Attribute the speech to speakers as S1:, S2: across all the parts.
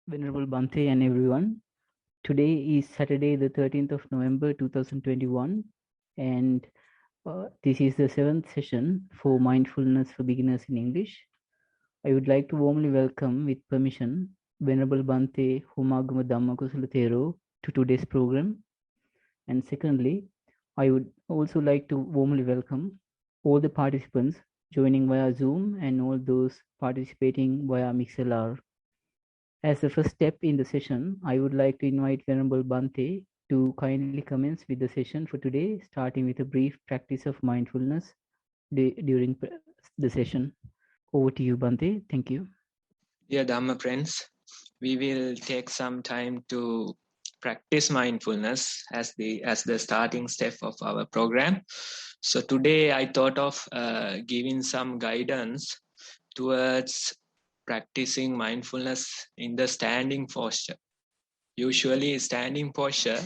S1: Venerable Bhante and everyone. Today is Saturday, the 13th of November 2021, and this is the seventh session for Mindfulness for Beginners in English. I would like to warmly welcome, with permission, Venerable Bhante Humagama Dhamma Kusala Thero to today's program. And secondly, I would also like to warmly welcome all the participants joining via Zoom and all those participating via MixLR. As the first step in the session, I would like to invite Venerable Bhante to kindly commence with the session for today, starting with a brief practice of mindfulness during the session. Over to you, Bhante. Thank you.
S2: Dear Dhamma friends, we will take some time to practice mindfulness as the starting step of our program. So today I thought of giving some guidance towards practicing mindfulness in the standing posture. Usually standing posture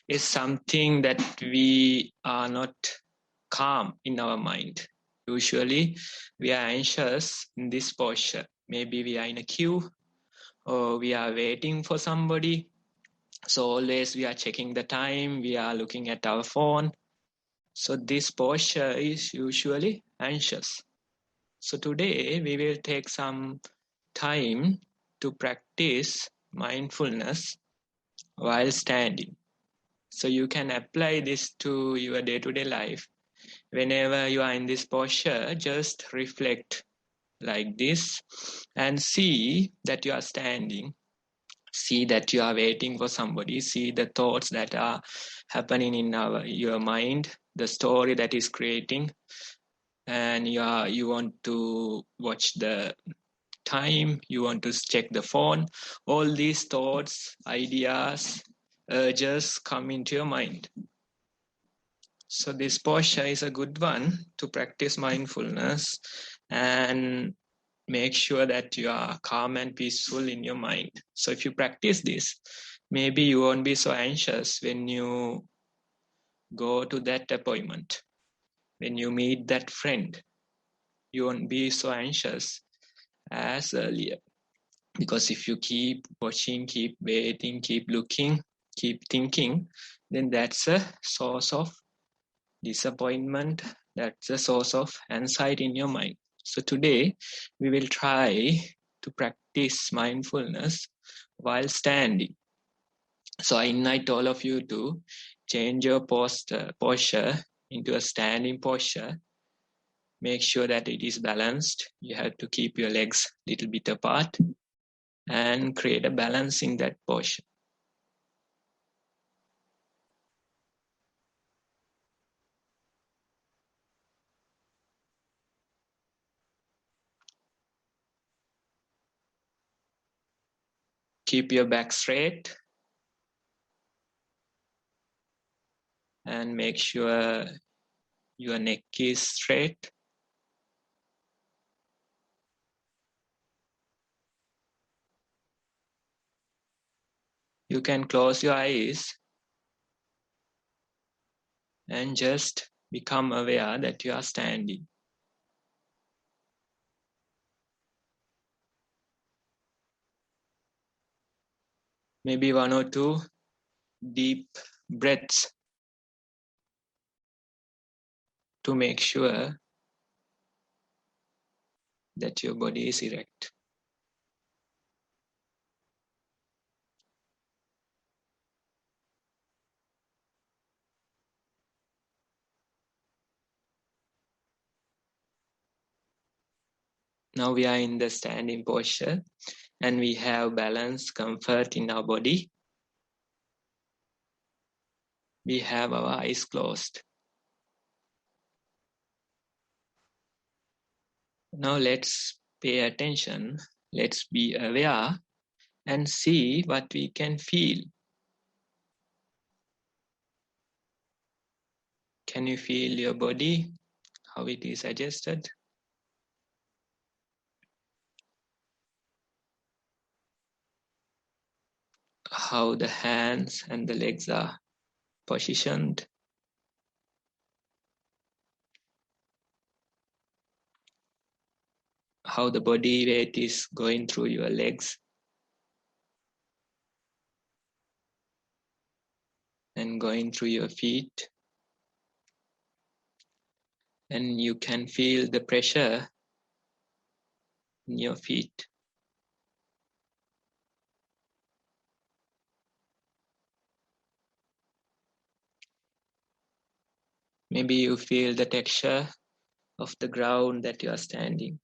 S2: is something that we are not calm in our mind. Usually we are anxious in this posture. Maybe we are in a queue or we are waiting for somebody. So always we are checking the time, we are looking at our phone. So this posture is usually anxious. So today we will take some time to practice mindfulness while standing. So you can apply this to your day-to-day life. Whenever you are in this posture, just reflect like this and see that you are standing. See that you are waiting for somebody. See the thoughts that are happening in your mind, the story that is creating, and you want to watch the time, you want to check the phone. All these thoughts, ideas, urges come into your mind. So this posture is a good one to practice mindfulness and make sure that you are calm and peaceful in your mind. So if you practice this, maybe you won't be so anxious when you go to that appointment. When you meet that friend, you won't be so anxious as earlier. Because if you keep watching, keep waiting, keep looking, keep thinking, then that's a source of disappointment. That's a source of anxiety in your mind. So today we will try to practice mindfulness while standing. So I invite all of you to change your posture into a standing posture. Make sure that it is balanced. You have to keep your legs a little bit apart and create a balance in that posture. Keep your back straight and make sure your neck is straight. You can close your eyes and just become aware that you are standing. Maybe 1 or 2 deep breaths to make sure that your body is erect. Now we are in the standing posture and we have balance, comfort in our body. We have our eyes closed. Now let's pay attention. Let's be aware and see what we can feel. Can you feel your body, how it is adjusted? How the hands and the legs are positioned? How the body weight is going through your legs? and going through your feet. And you can feel the pressure in your feet. Maybe you feel the texture of the ground that you are standing.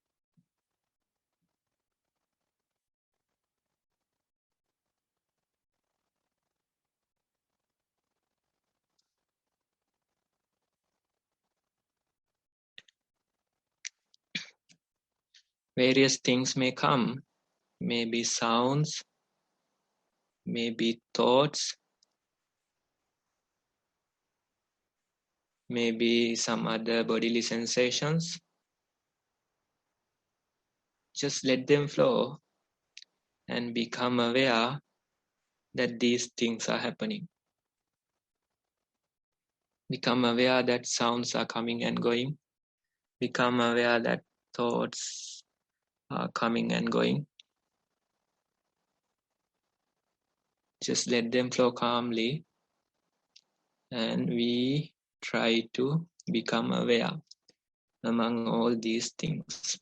S2: Various things may come, maybe sounds, maybe thoughts, maybe some other bodily sensations. Just let them flow and become aware that these things are happening. Become aware that sounds are coming and going. Become aware that thoughts are coming and going. Just let them flow calmly, and we try to become aware among all these things.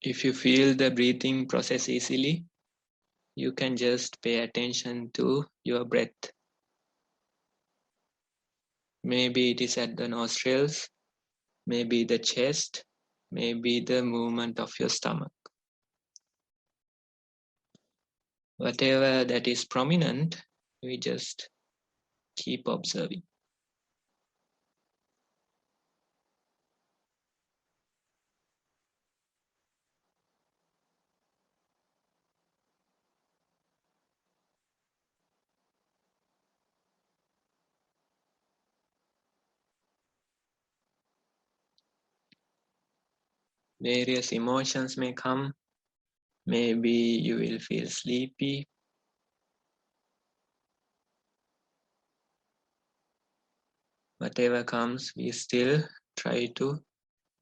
S2: If you feel the breathing process easily, you can just pay attention to your breath. Maybe it is at the nostrils, maybe the chest, maybe the movement of your stomach. Whatever that is prominent, we just keep observing. Various emotions may come. Maybe you will feel sleepy. Whatever comes, we still try to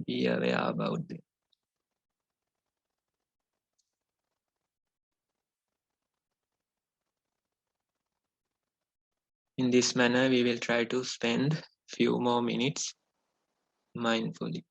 S2: be aware about it. In this manner, we will try to spend few more minutes mindfully.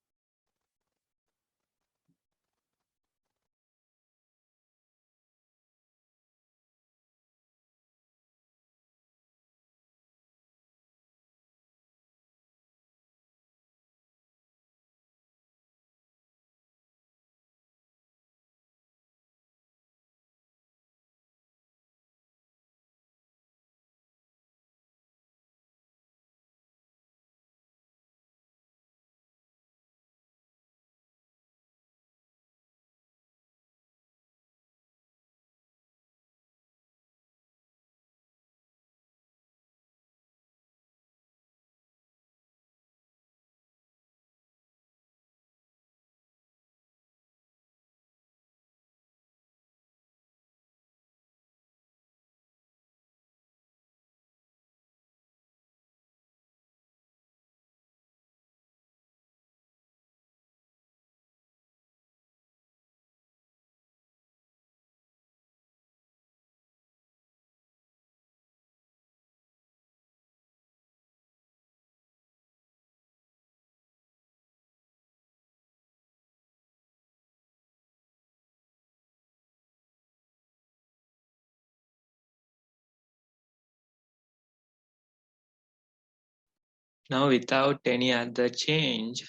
S2: Now, without any other change,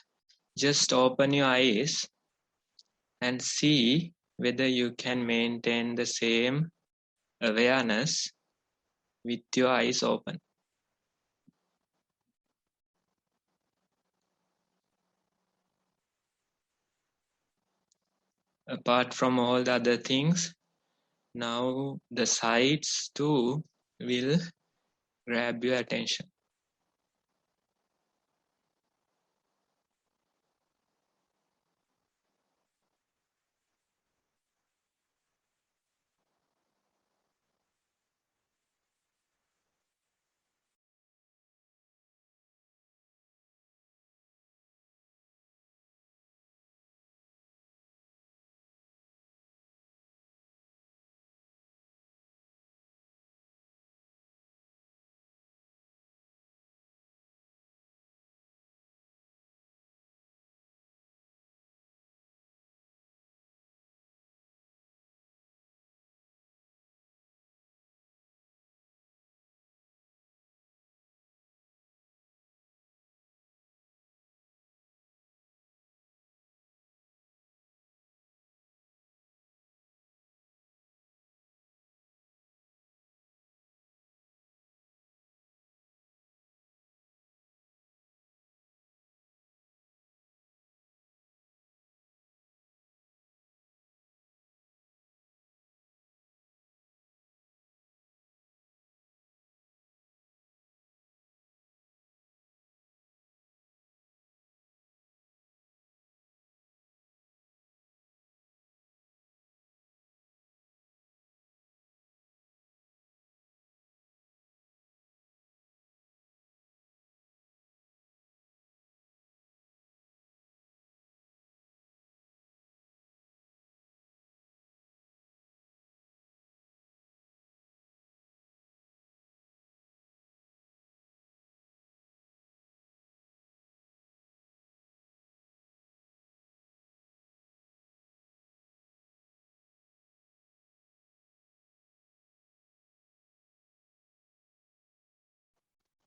S2: just open your eyes and see whether you can maintain the same awareness with your eyes open. Apart from all the other things, now the sights too will grab your attention.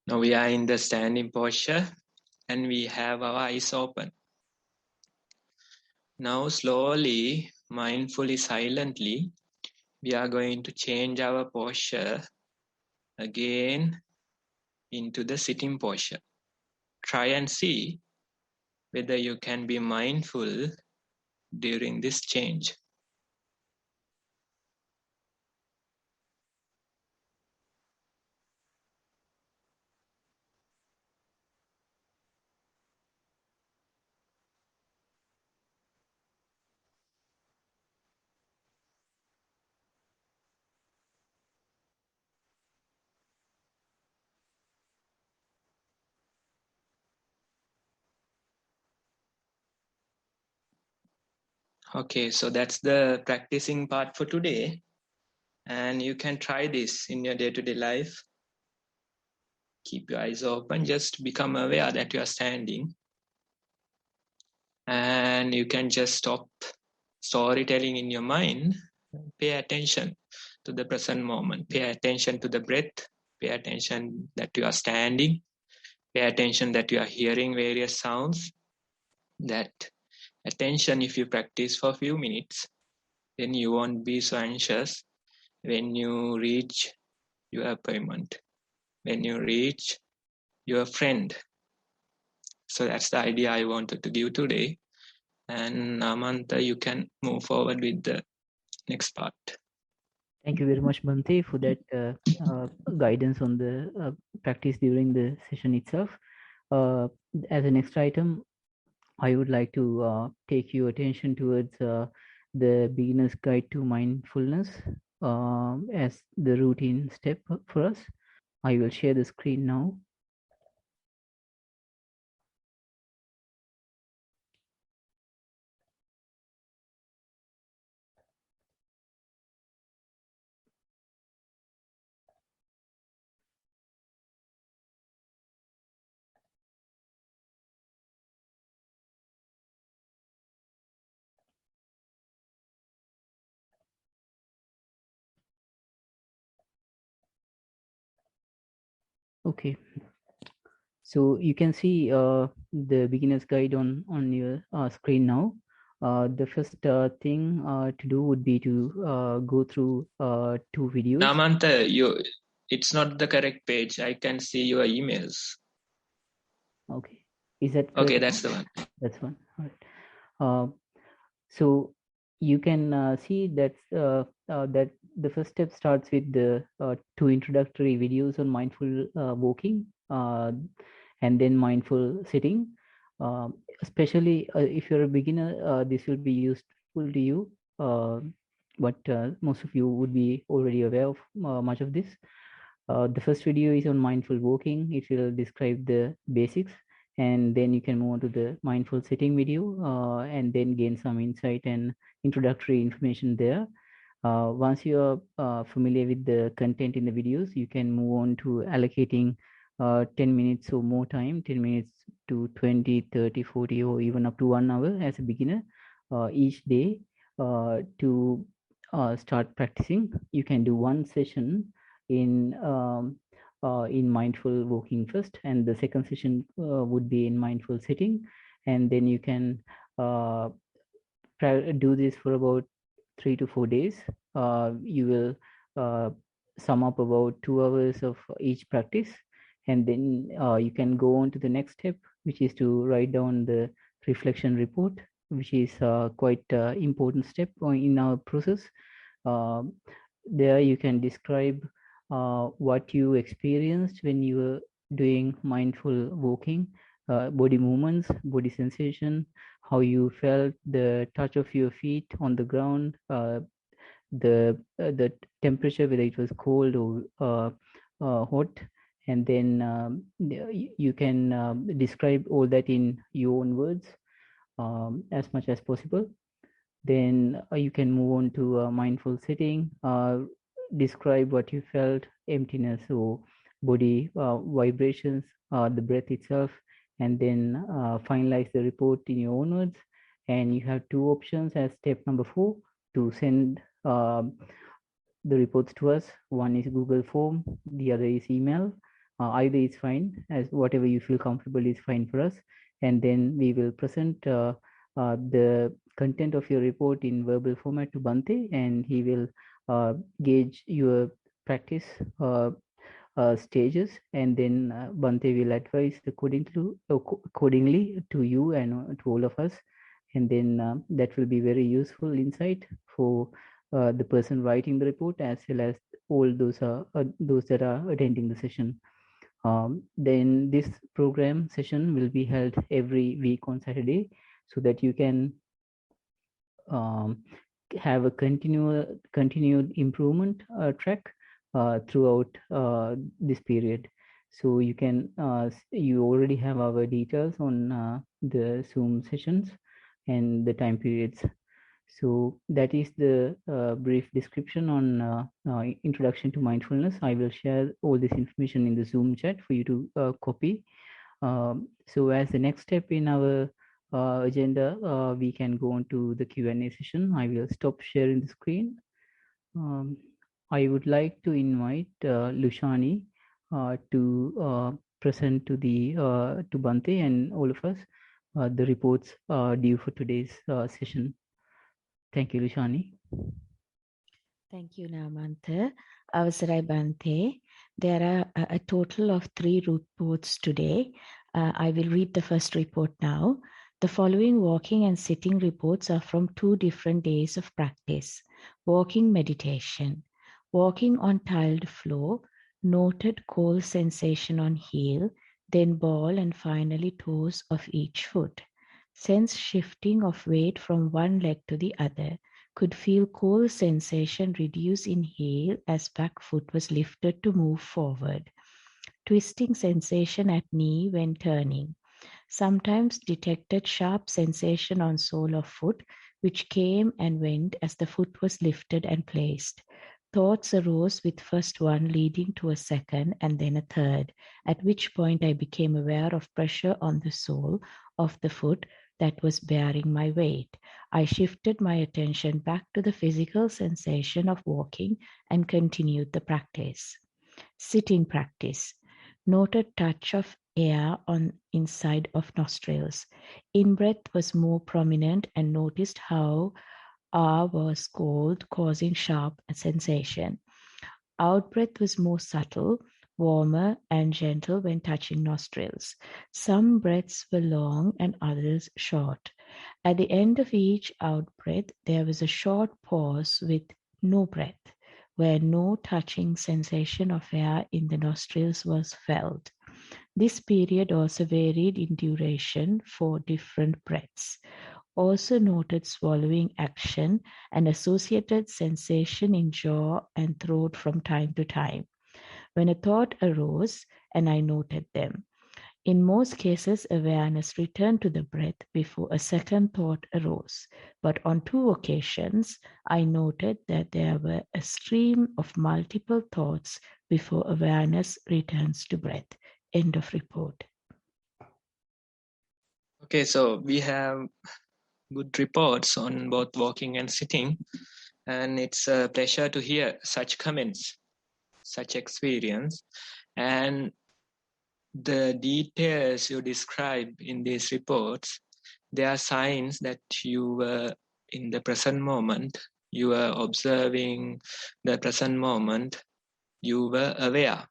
S2: Now we are in the standing posture and we have our eyes open. Now slowly, mindfully, silently, we are going to change our posture again into the sitting posture. Try and see whether you can be mindful during this change. Okay, so that's the practicing part for today. And you can try this in your day-to-day life. Keep your eyes open, just become aware that you are standing. And you can just stop storytelling in your mind. Pay attention to the present moment. Pay attention to the breath. Pay attention that you are standing. Pay attention that you are hearing various sounds. That attention, if you practice for a few minutes, then you won't be so anxious when you reach your appointment, when you reach your friend. So that's the idea I wanted to give today. And Amanta, you can move forward with the next part.
S1: Thank you very much, Bhante, for that guidance on the practice during the session itself. As a next item, I would like to take your attention towards the beginner's guide to mindfulness as the routine step for us. I will share the screen now. Okay, so you can see the beginner's guide on your screen now. The first thing to do would be to go through two videos.
S2: Amanta, it's not the correct page. I can see your emails.
S1: Okay, is that correct?
S2: Okay, that's the one.
S1: That's one. All right. So you can see that that the first step starts with the two introductory videos on mindful walking and then mindful sitting. Especially if you're a beginner, this will be useful to you, but most of you would be already aware of much of this. The first video is on mindful walking. It will describe the basics, and then you can move on to the mindful sitting video and then gain some insight and introductory information there. Once you are familiar with the content in the videos, you can move on to allocating 10 minutes or more time, 10 minutes to 20, 30, 40, or even up to 1 hour as a beginner each day to start practicing. You can do one session in mindful walking first, and the second session would be in mindful sitting, and then you can do this for about 3 to 4 days. You will sum up about 2 hours of each practice, and then you can go on to the next step, which is to write down the reflection report, which is quite important step in our process. There you can describe what you experienced when you were doing mindful walking, body movements, body sensation, how you felt the touch of your feet on the ground, the temperature, whether it was cold or hot, and then you can describe all that in your own words as much as possible. Then you can move on to mindful sitting, describe what you felt, emptiness or body vibrations, the breath itself, and then finalize the report in your own words. And you have two options as step number 4 to send the reports to us. One is Google form, the other is email. Either is fine, as whatever you feel comfortable is fine for us. And then we will present the content of your report in verbal format to Bante, and he will gauge your practice stages, and then Bante will advise accordingly to you and to all of us, and then that will be very useful insight for the person writing the report as well as all those that are attending the session. Then this program session will be held every week on Saturday, so that you can um, have a continued improvement track throughout this period. So you already have our details on the Zoom sessions and the time periods. So that is the brief description on introduction to mindfulness. I will share all this information in the Zoom chat for you to copy. So as the next step in our agenda, we can go on to the Q&A session. I will stop sharing the screen. I would like to invite Lushani to present to Bante and all of us the reports due for today's session. Thank you, Lushani.
S3: Thank you, Namantha. Avasarai Bante. There are a total of 3 reports today. I will read the first report now. The following walking and sitting reports are from 2 different days of practice. Walking meditation. Walking on tiled floor, noted cold sensation on heel, then ball and finally toes of each foot. Sense shifting of weight from one leg to the other. Could feel cold sensation reduce in heel as back foot was lifted to move forward. Twisting sensation at knee when turning. Sometimes detected sharp sensation on sole of foot, which came and went as the foot was lifted and placed. Thoughts arose with first one leading to a second and then a third, at which point I became aware of pressure on the sole of the foot that was bearing my weight. I shifted my attention back to the physical sensation of walking and continued the practice. Sitting practice. Noted touch of air on inside of nostrils. In-breath was more prominent and noticed how R was cold, causing sharp sensation. Out-breath was more subtle, warmer and gentle when touching nostrils. Some breaths were long and others short. At the end of each out-breath, there was a short pause with no breath, where no touching sensation of air in the nostrils was felt. This period also varied in duration for different breaths. Also noted swallowing action and associated sensation in jaw and throat from time to time. When a thought arose, and I noted them. In most cases, awareness returned to the breath before a second thought arose. But on 2 occasions, I noted that there were a stream of multiple thoughts before awareness returns to breath. End of report.
S2: Okay, so we have good reports on both walking and sitting, and it's a pleasure to hear such comments, such experience, and the details you describe in these reports. They are signs that you were in the present moment, you were observing the present moment, you were aware.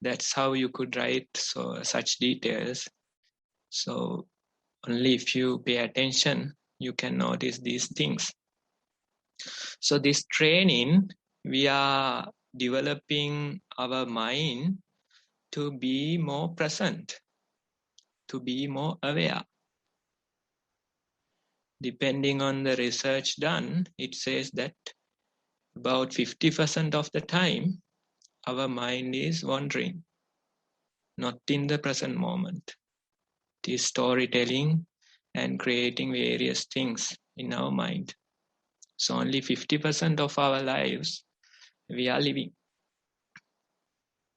S2: That's how you could write such details. So only if you pay attention, you can notice these things. So this training, we are developing our mind to be more present, to be more aware. Depending on the research done, it says that about 50% of the time, our mind is wandering, not in the present moment. It is storytelling and creating various things in our mind. So only 50% of our lives we are living.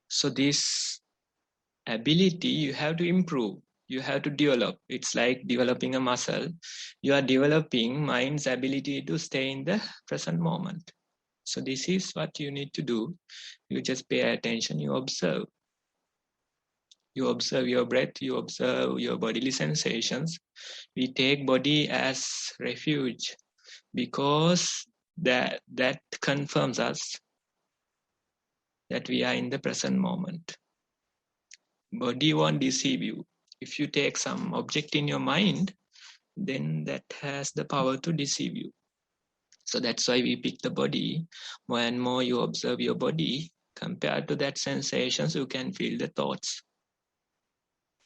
S2: So this ability you have to improve, you have to develop. It's like developing a muscle. You are developing mind's ability to stay in the present moment. So this is what you need to do. You just pay attention, you observe. You observe your breath, you observe your bodily sensations. We take body as refuge because that confirms us that we are in the present moment. Body won't deceive you. If you take some object in your mind, then that has the power to deceive you. So that's why we pick the body. More and more you observe your body, compared to that sensations, you can feel the thoughts.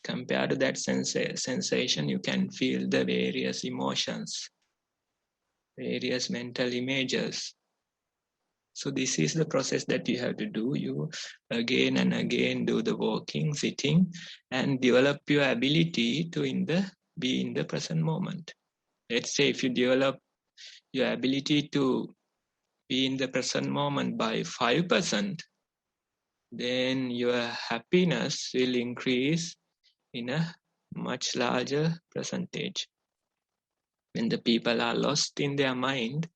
S2: Compared to that sensation, you can feel the various emotions, various mental images. So this is the process that you have to do. You again and again do the walking, sitting, and develop your ability to be in the present moment. Let's say if you develop your ability to be in the present moment by 5%, then your happiness will increase in a much larger percentage. When the people are lost in their mind,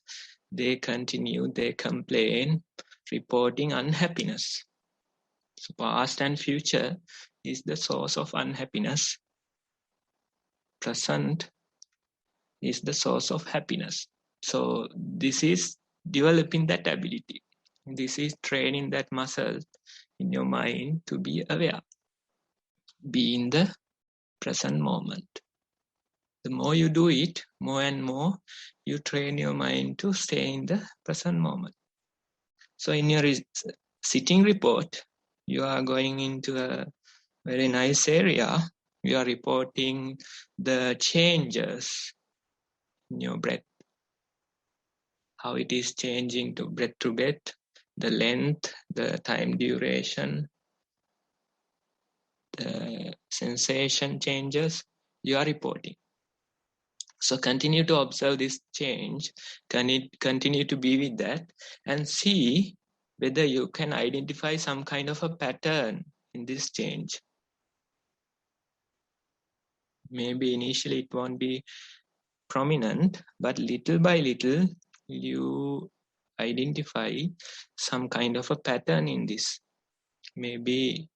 S2: they complain, reporting unhappiness. So past and future is the source of unhappiness. Present is the source of happiness. So this is developing that ability. This is training that muscle in your mind to be aware. Be in the present moment. The more you do it, more and more you train your mind to stay in the present moment. So in your sitting report, you are going into a very nice area. You are reporting the changes in your breath, how it is changing to breath, the length, the time duration, the sensation changes, you are reporting. So continue to observe this change, continue to be with that, and see whether you can identify some kind of a pattern in this change. Maybe initially it won't be prominent, but little by little you identify some kind of a pattern in this. Maybe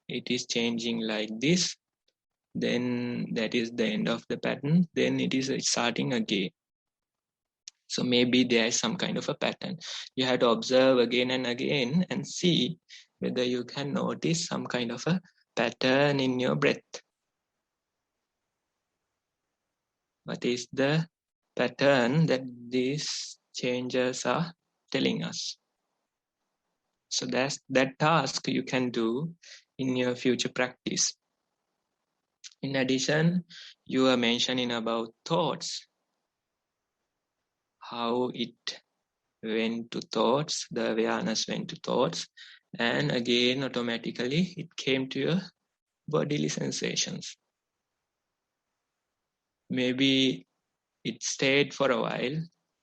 S2: it is changing like this, then that is the end of the pattern, then it is starting again. So maybe there is some kind of a pattern. You have to observe again and again and see whether you can notice some kind of a pattern in your breath. What is the pattern that these changes are telling us? So that's that task you can do in your future practice. In addition, you are mentioning about thoughts, how it went to thoughts, the awareness went to thoughts, and again automatically it came to your bodily sensations. Maybe it stayed for a while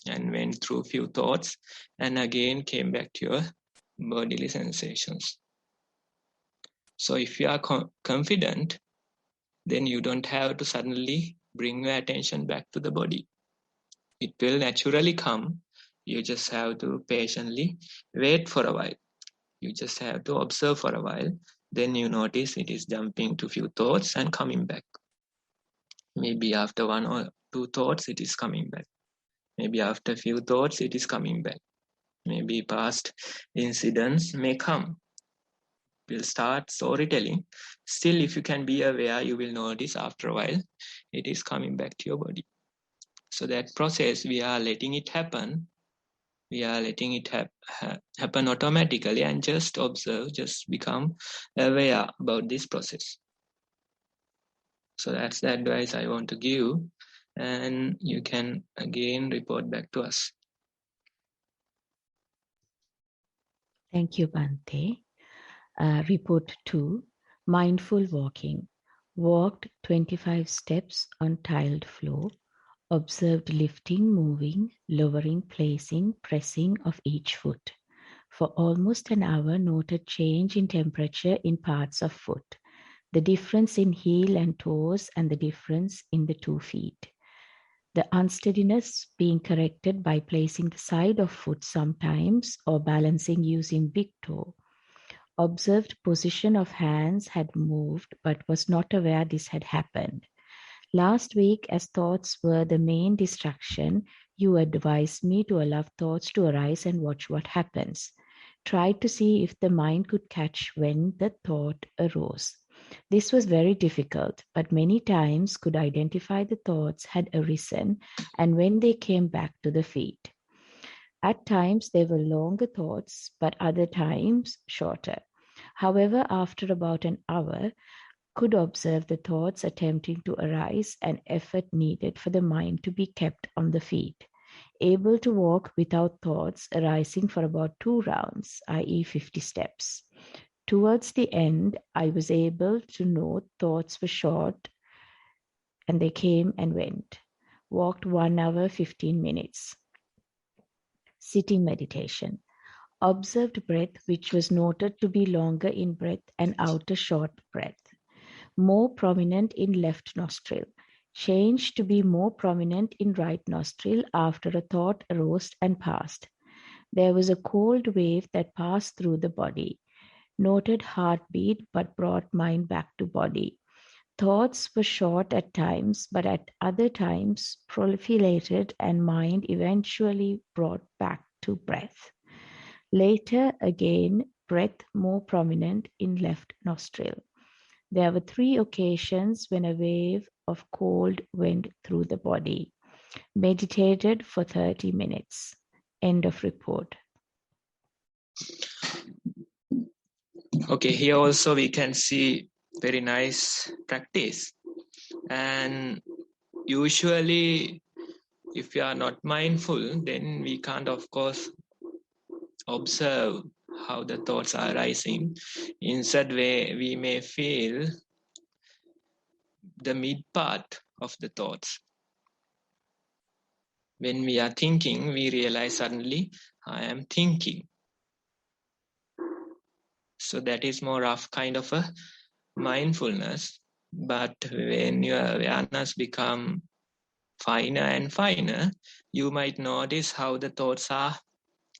S2: and went through few thoughts and again came back to your bodily sensations. So if you are confident, then you don't have to suddenly bring your attention back to the body. It will naturally come. You just have to patiently wait for a while. You just have to observe for a while. Then you notice it is jumping to few thoughts and coming back. Maybe after 1 or 2 thoughts, it is coming back. Maybe after a few thoughts, it is coming back. Maybe past incidents may come. Will start storytelling. Still, if you can be aware, you will notice after a while, it is coming back to your body. So that process, we are letting it happen. We are letting it happen automatically and just observe, just become aware about this process. So that's the advice I want to give. And you can again report back to us.
S3: Thank you, Bhante. Report 2, mindful walking. Walked 25 steps on tiled floor. Observed lifting, moving, lowering, placing, pressing of each foot. For almost an hour, noted change in temperature in parts of foot, the difference in heel and toes, and the difference in the 2 feet. The unsteadiness being corrected by placing the side of foot sometimes or balancing using big toe. Observed position of hands had moved but was not aware this had happened. Last week, as thoughts were the main distraction, you advised me to allow thoughts to arise and watch what happens. Tried to see if the mind could catch when the thought arose. This was very difficult, but many times could identify the thoughts had arisen and when they came back to the feet. At times they were longer thoughts, but other times shorter. However, after about an hour, could observe the thoughts attempting to arise and effort needed for the mind to be kept on the feet. Able to walk without thoughts arising for about 2 rounds, i.e. 50 steps. Towards the end, I was able to note thoughts were short and they came and went. Walked 1 hour, 15 minutes. Sitting meditation. Observed breath, which was noted to be longer in breath and outer short breath. More prominent in left nostril. Changed to be more prominent in right nostril after a thought arose and passed. There was a cold wave that passed through the body. Noted heartbeat but brought mind back to body. Thoughts were short at times, but at other times proliferated and mind eventually brought back to breath. Later again, breath more prominent in left nostril. There were 3 occasions when a wave of cold went through the body. Meditated for 30 minutes. End of report.
S2: Okay, here also we can see very nice practice. And usually, if we are not mindful, then we can't, of course, observe how the thoughts are arising. Instead, we may feel the mid part of the thoughts. When we are thinking, we realize suddenly, I am thinking. So that is more of kind of a mindfulness. But when your awareness become finer and finer, you might notice how the thoughts are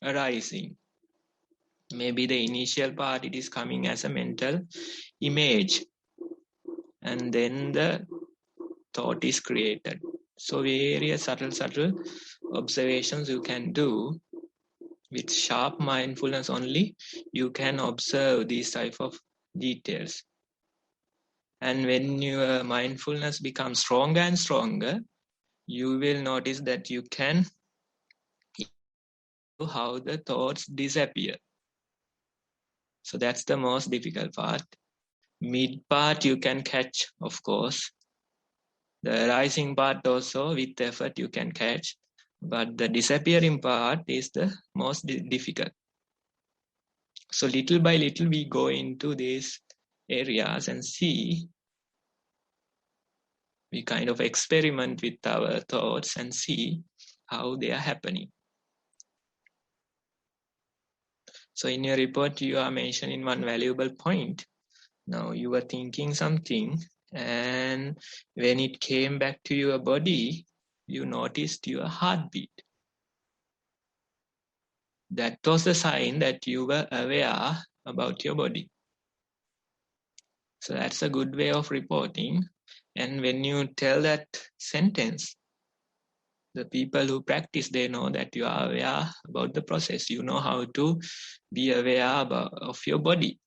S2: arising. Maybe the initial part, it is coming as a mental image. And then the thought is created. So various subtle observations you can do. With sharp mindfulness only, you can observe these type of details. And when your mindfulness becomes stronger and stronger, you will notice that you can how the thoughts disappear. So that's the most difficult part. Mid part you can catch, of course. The rising part also with effort you can catch. But the disappearing part is the most difficult. So little by little we go into these areas and see. We kind of experiment with our thoughts and see how they are happening. So in your report, you are mentioning one valuable point. Now you were thinking something, and when it came back to your body, you noticed your heartbeat. That was a sign that you were aware about your body. So that's a good way of reporting. And when you tell that sentence, the people who practice, they know that you are aware about the process. You know how to be aware of your body.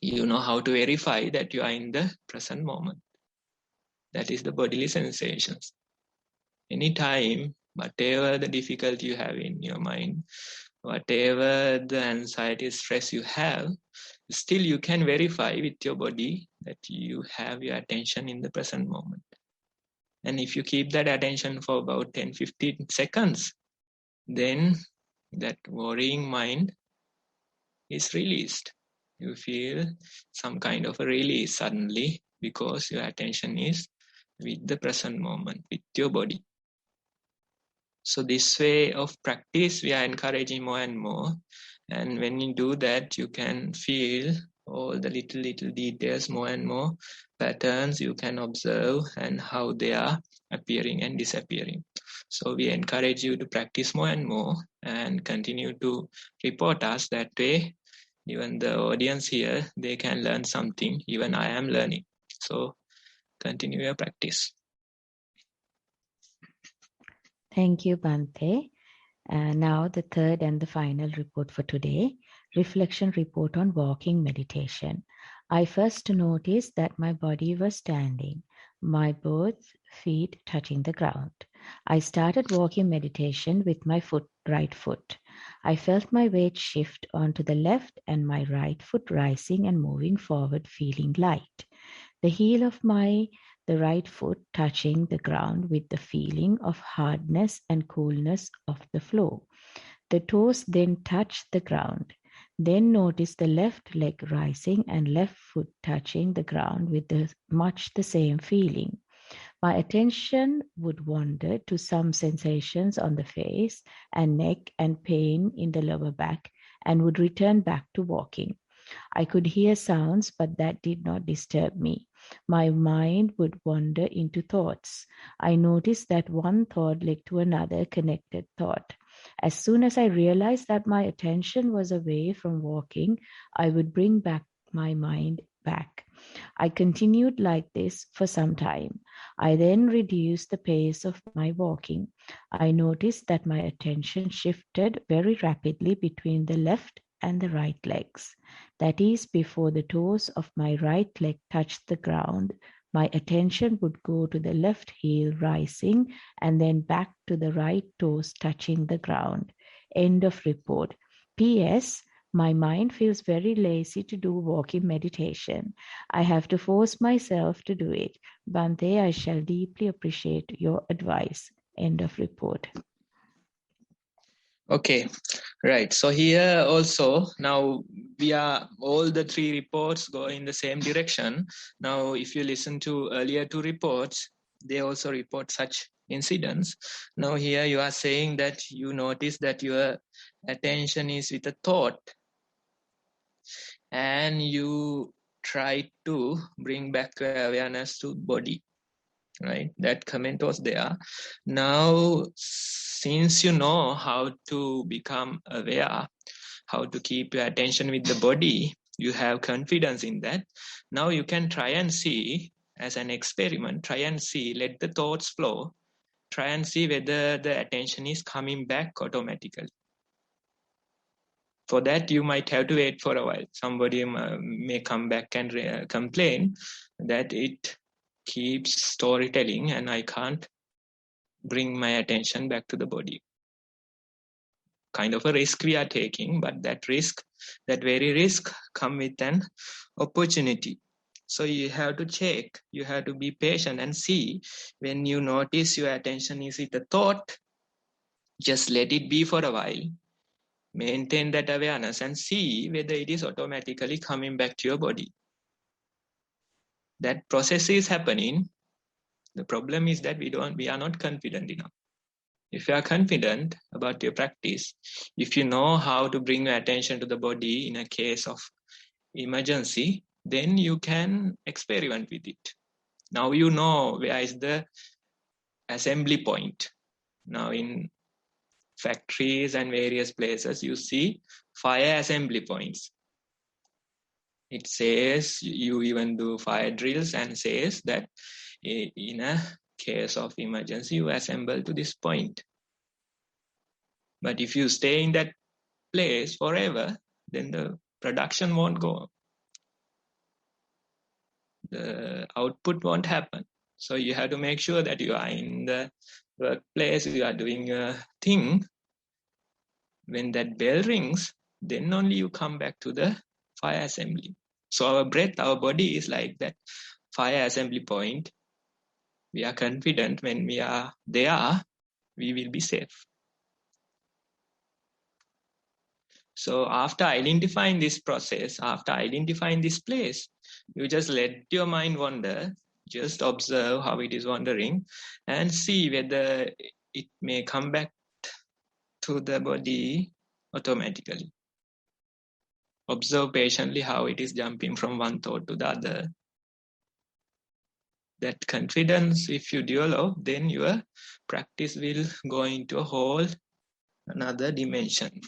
S2: You know how to verify that you are in the present moment. That is the bodily sensations. Anytime, whatever the difficulty you have in your mind, whatever the anxiety, stress you have, still you can verify with your body that you have your attention in the present moment. And if you keep that attention for about 10-15 seconds, then that worrying mind is released. You feel some kind of a release suddenly because your attention is with the present moment, with your body. So this way of practice, we are encouraging more and more. And when you do that, you can feel all the little details, more and more patterns you can observe and how they are appearing and disappearing. So we encourage you to practice more and more and continue to report us. That way, even the audience here, they can learn something. Even I am learning. So continue your practice.
S3: Thank you, Bhante. Now the third and the final report for today, reflection report on walking meditation. I first noticed that my body was standing, my both feet touching the ground. I started walking meditation with my right foot. I felt my weight shift onto the left and my right foot rising and moving forward, feeling light. The heel of the right foot touching the ground with the feeling of hardness and coolness of the floor. The toes then touch the ground. Then notice the left leg rising and left foot touching the ground with much the same feeling. My attention would wander to some sensations on the face and neck and pain in the lower back and would return back to walking. I could hear sounds, but that did not disturb me. My mind would wander into thoughts. I noticed that one thought led to another connected thought. As soon as I realized that my attention was away from walking, I would bring back my mind back. I continued like this for some time. I then reduced the pace of my walking. I noticed that my attention shifted very rapidly between the left and the right legs. That is, before the toes of my right leg touched the ground, my attention would go to the left heel rising and then back to the right toes touching the ground. End of report. P.S. My mind feels very lazy to do walking meditation. I have to force myself to do it. Bhante, I shall deeply appreciate your advice. End of report.
S2: Okay, right. So here also, now we are, all the three reports go in the same direction. Now, if you listen to earlier two reports, they also report such incidents. Now here you are saying that you notice that your attention is with a thought and you try to bring back your awareness to body. Right, that comment was there. Now, since you know how to become aware, how to keep your attention with the body, you have confidence in that. Now you can try and see, as an experiment, try and see, let the thoughts flow, try and see whether the attention is coming back automatically. For that, you might have to wait for a while. Somebody may come back and complain that it keeps storytelling and I can't bring my attention back to the body. Kind of a risk we are taking, but that risk, that very risk, come with an opportunity. So you have to check, you have to be patient and see when you notice your attention is with a thought, just let it be for a while. Maintain that awareness and see whether it is automatically coming back to your body. That process is happening. The problem is that we are not confident enough. If you are confident about your practice, if you know how to bring your attention to the body in a case of emergency, then you can experiment with it. Now you know where is the assembly point. Now in factories and various places, you see fire assembly points. It says, you even do fire drills and says that in a case of emergency, you assemble to this point. But if you stay in that place forever, then the production won't go on. The output won't happen. So you have to make sure that you are in the workplace, you are doing your thing. When that bell rings, then only you come back to the fire assembly. So our breath, our body is like that fire assembly point. We are confident when we are there, we will be safe. So after identifying this process, after identifying this place, you just let your mind wander, just observe how it is wandering and see whether it may come back to the body automatically. Observe patiently how it is jumping from one thought to the other. That confidence, if you develop, then your practice will go into a whole another dimension.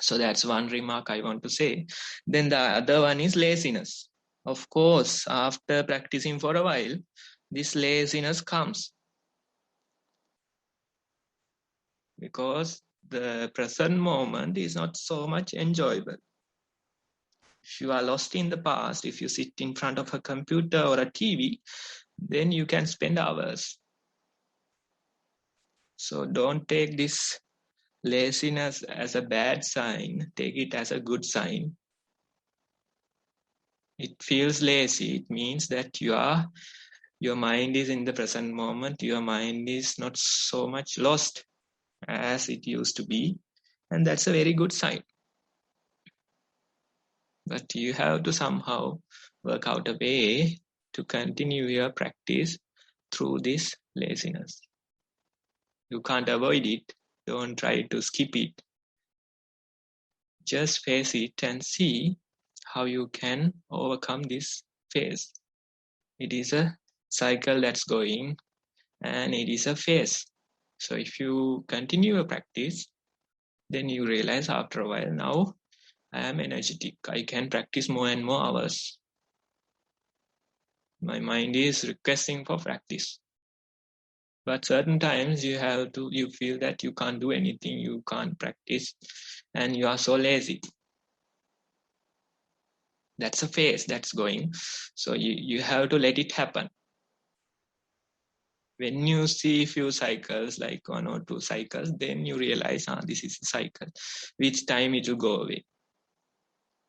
S2: So that's one remark I want to say. Then the other one is laziness. Of course, after practicing for a while, this laziness comes because the present moment is not so much enjoyable. If you are lost in the past, if you sit in front of a computer or a TV, then you can spend hours. So don't take this laziness as a bad sign. Take it as a good sign. It feels lazy. It means that your mind is in the present moment. Your mind is not so much lost as it used to be. And that's a very good sign. But you have to somehow work out a way to continue your practice through this laziness. You can't avoid it. Don't try to skip it. Just face it and see how you can overcome this phase. It is a cycle that's going and it is a phase. So if you continue your practice, then you realize after a while, now I am energetic. I can practice more and more hours. My mind is requesting for practice. But certain times you feel that you can't do anything, you can't practice, and you are so lazy. That's a phase that's going. So you have to let it happen. When you see few cycles, like 1 or 2 cycles, then you realize, this is a cycle. Which time it will go away.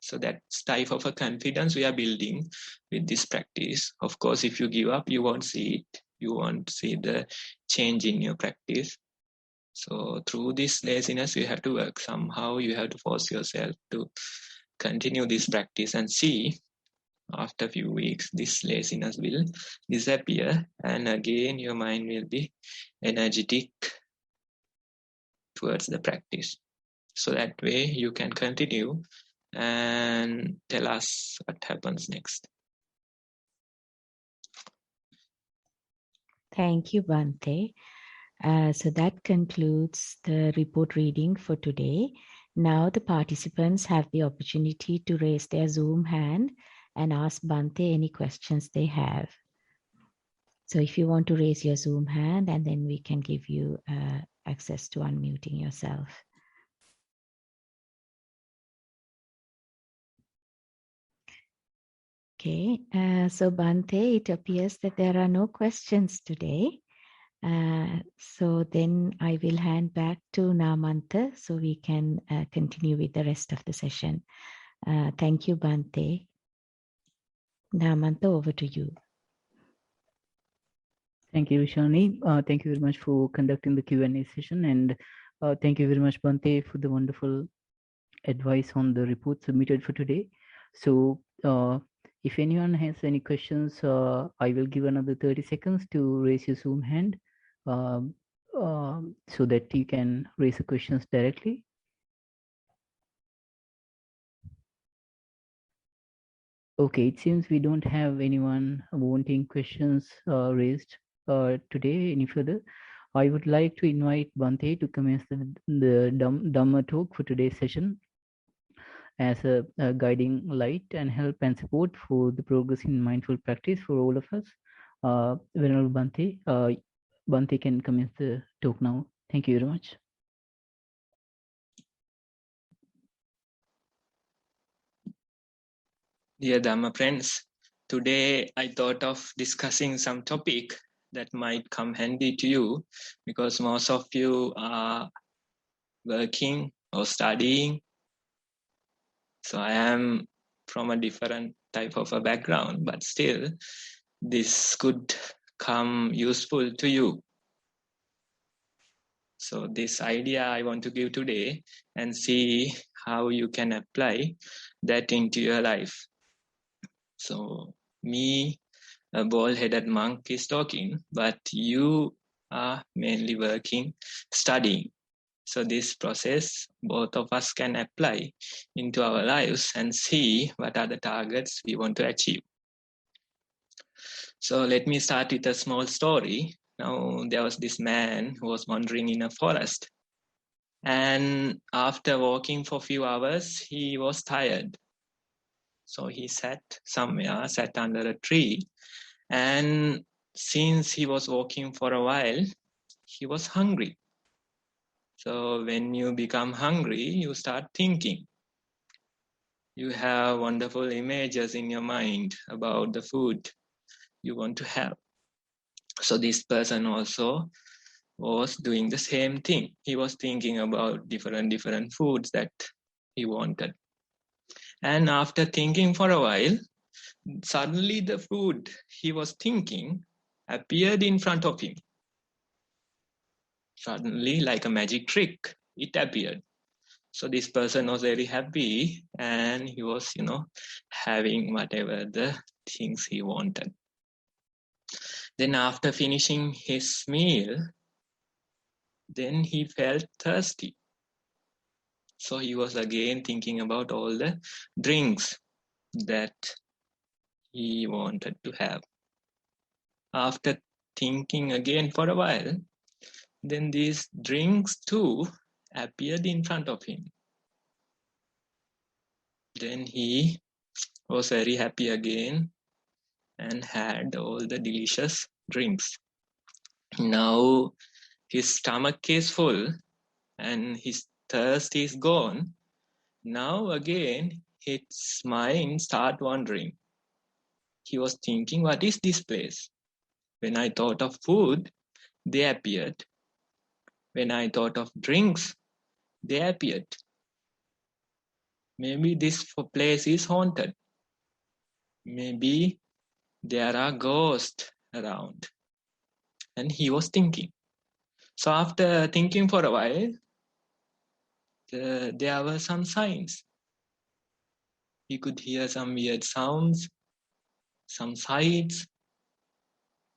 S2: So that's type of a confidence we are building with this practice. Of course, if you give up, you won't see it. You won't see the change in your practice. So through this laziness, you have to work. Somehow you have to force yourself to continue this practice and see after a few weeks, this laziness will disappear. And again, your mind will be energetic towards the practice. So that way you can continue and tell us what happens next.
S3: Thank you, Bhante. So that concludes the report reading for today. Now the participants have the opportunity to raise their Zoom hand and ask Bhante any questions they have. So if you want to raise your Zoom hand, and then we can give you access to unmuting yourself. Okay, so Bhante, it appears that there are no questions today. So then I will hand back to Namanta so we can continue with the rest of the session. Thank you, Bhante. Namanta, over to you.
S1: Thank you, Vishani. Thank you very much for conducting the Q&A session, and thank you very much, Bhante, for the wonderful advice on the report submitted for today. So if anyone has any questions, I will give another 30 seconds to raise your Zoom hand so that you can raise the questions directly. Okay, it seems we don't have anyone wanting questions raised today any further. I would like to invite Bhante to commence the Dhamma talk for today's session as a guiding light and help and support for the progress in mindful practice for all of us. Venerable Bhante, Bhante can commence the talk now. Thank you very much.
S2: Dear Dhamma friends, today I thought of discussing some topic that might come handy to you because most of you are working or studying. So I am from a different type of a background, but still this could come useful to you. So this idea I want to give today and see how you can apply that into your life. So me, a bald-headed monk, is talking, but you are mainly working, studying. So this process, both of us can apply into our lives and see what are the targets we want to achieve. So let me start with a small story. Now, there was this man who was wandering in a forest. And after walking for a few hours, he was tired. So he sat somewhere, sat under a tree. And since he was walking for a while, he was hungry. So when you become hungry, you start thinking. You have wonderful images in your mind about the food you want to have. So this person also was doing the same thing. He was thinking about different foods that he wanted. And after thinking for a while, suddenly the food he was thinking appeared in front of him. Suddenly, like a magic trick, it appeared. So this person was very happy and he was, having whatever the things he wanted. Then after finishing his meal, then he felt thirsty. So he was again thinking about all the drinks that he wanted to have. After thinking again for a while, then these drinks too appeared in front of him. Then he was very happy again and had all the delicious drinks. Now his stomach is full and his thirst is gone. Now again his mind start wandering. He was thinking, what is this place? When I thought of food, they appeared. When I thought of drinks, they appeared. Maybe this place is haunted. Maybe there are ghosts around. And he was thinking. So after thinking for a while, there were some signs. He could hear some weird sounds, some sights.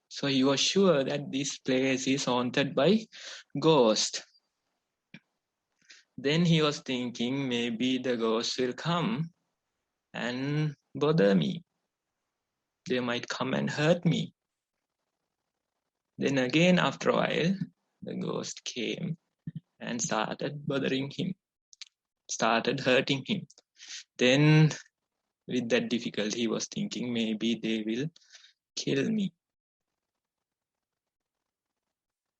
S2: So he was sure that this place is haunted by ghosts. Then he was thinking maybe the ghosts will come and bother me. They might come and hurt me. Then again, after a while, the ghost came and started bothering him, started hurting him. Then with that difficulty, he was thinking maybe they will kill me.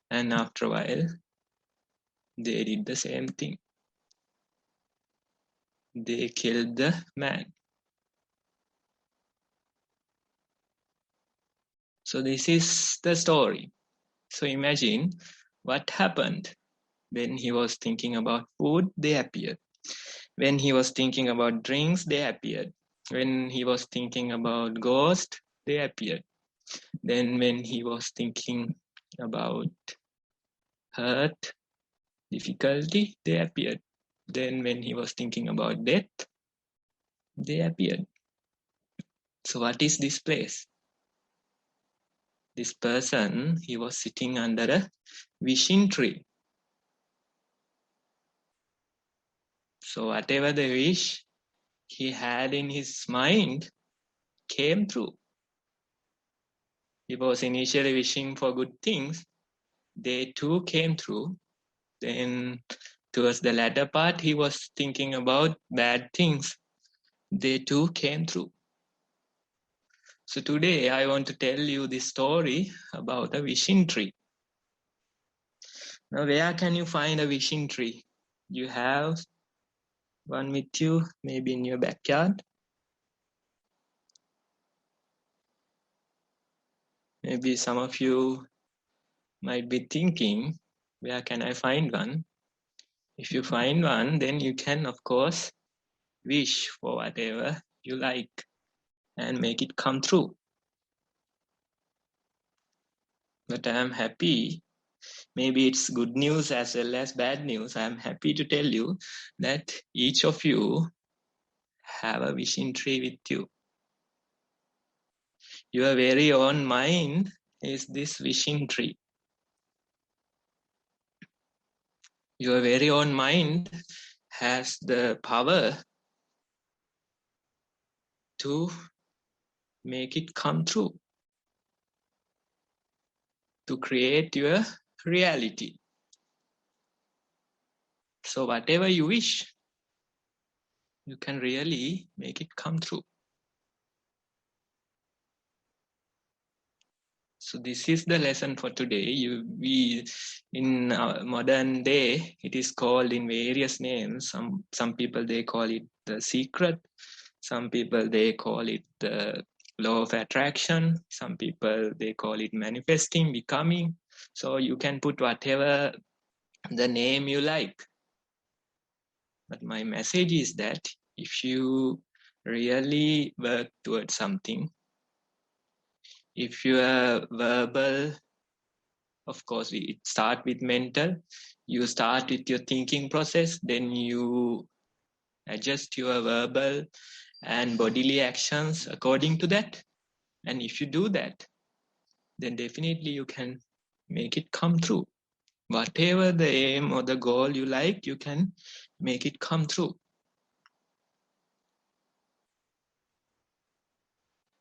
S2: And after a while, they did the same thing. They killed the man. So this is the story. So imagine what happened. When he was thinking about food, they appeared. When he was thinking about drinks, they appeared. When he was thinking about ghosts, they appeared. Then when he was thinking about hurt, difficulty, they appeared. Then when he was thinking about death, they appeared. So what is this place? This person, he was sitting under a wishing tree. So whatever the wish he had in his mind came true. He was initially wishing for good things. They too came true. Then towards the latter part, he was thinking about bad things. They too came true. So today I want to tell you this story about a wishing tree. Now, where can you find a wishing tree? You have one with you, maybe in your backyard. Maybe some of you might be thinking, where can I find one? If you find one, then you can, of course, wish for whatever you like and make it come true. But I am happy, maybe it's good news as well as bad news. I am happy to tell you that each of you have a wishing tree with you. Your very own mind is this wishing tree. Your very own mind has the power to make it come true, to create your reality. So whatever you wish, you can really make it come true. So this is the lesson for today. In our modern day, it is called in various names. Some people, they call it the secret. Some people, they call it the law of attraction. Some people, they call it manifesting, becoming. So you can put whatever the name you like. But my message is that if you really work towards something, if you are verbal, of course, it starts with mental. You start with your thinking process, then you adjust your verbal and bodily actions according to that. And if you do that, then definitely you can make it come true. Whatever the aim or the goal you like, you can make it come true.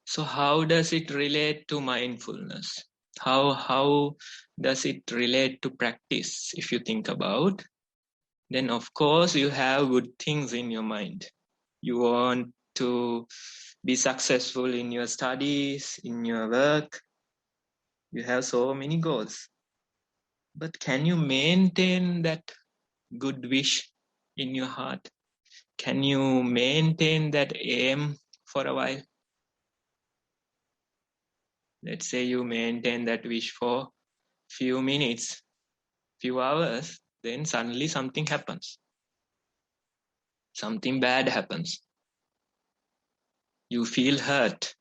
S2: So how does it relate to mindfulness? How does it relate to practice? If you think about, then of course you have good things in your mind. You want to be successful in your studies, in your work. You have so many goals. But can you maintain that good wish in your heart? Can you maintain that aim for a while? Let's say you maintain that wish for few minutes, few hours, then suddenly something happens. Something bad happens. You feel hurt.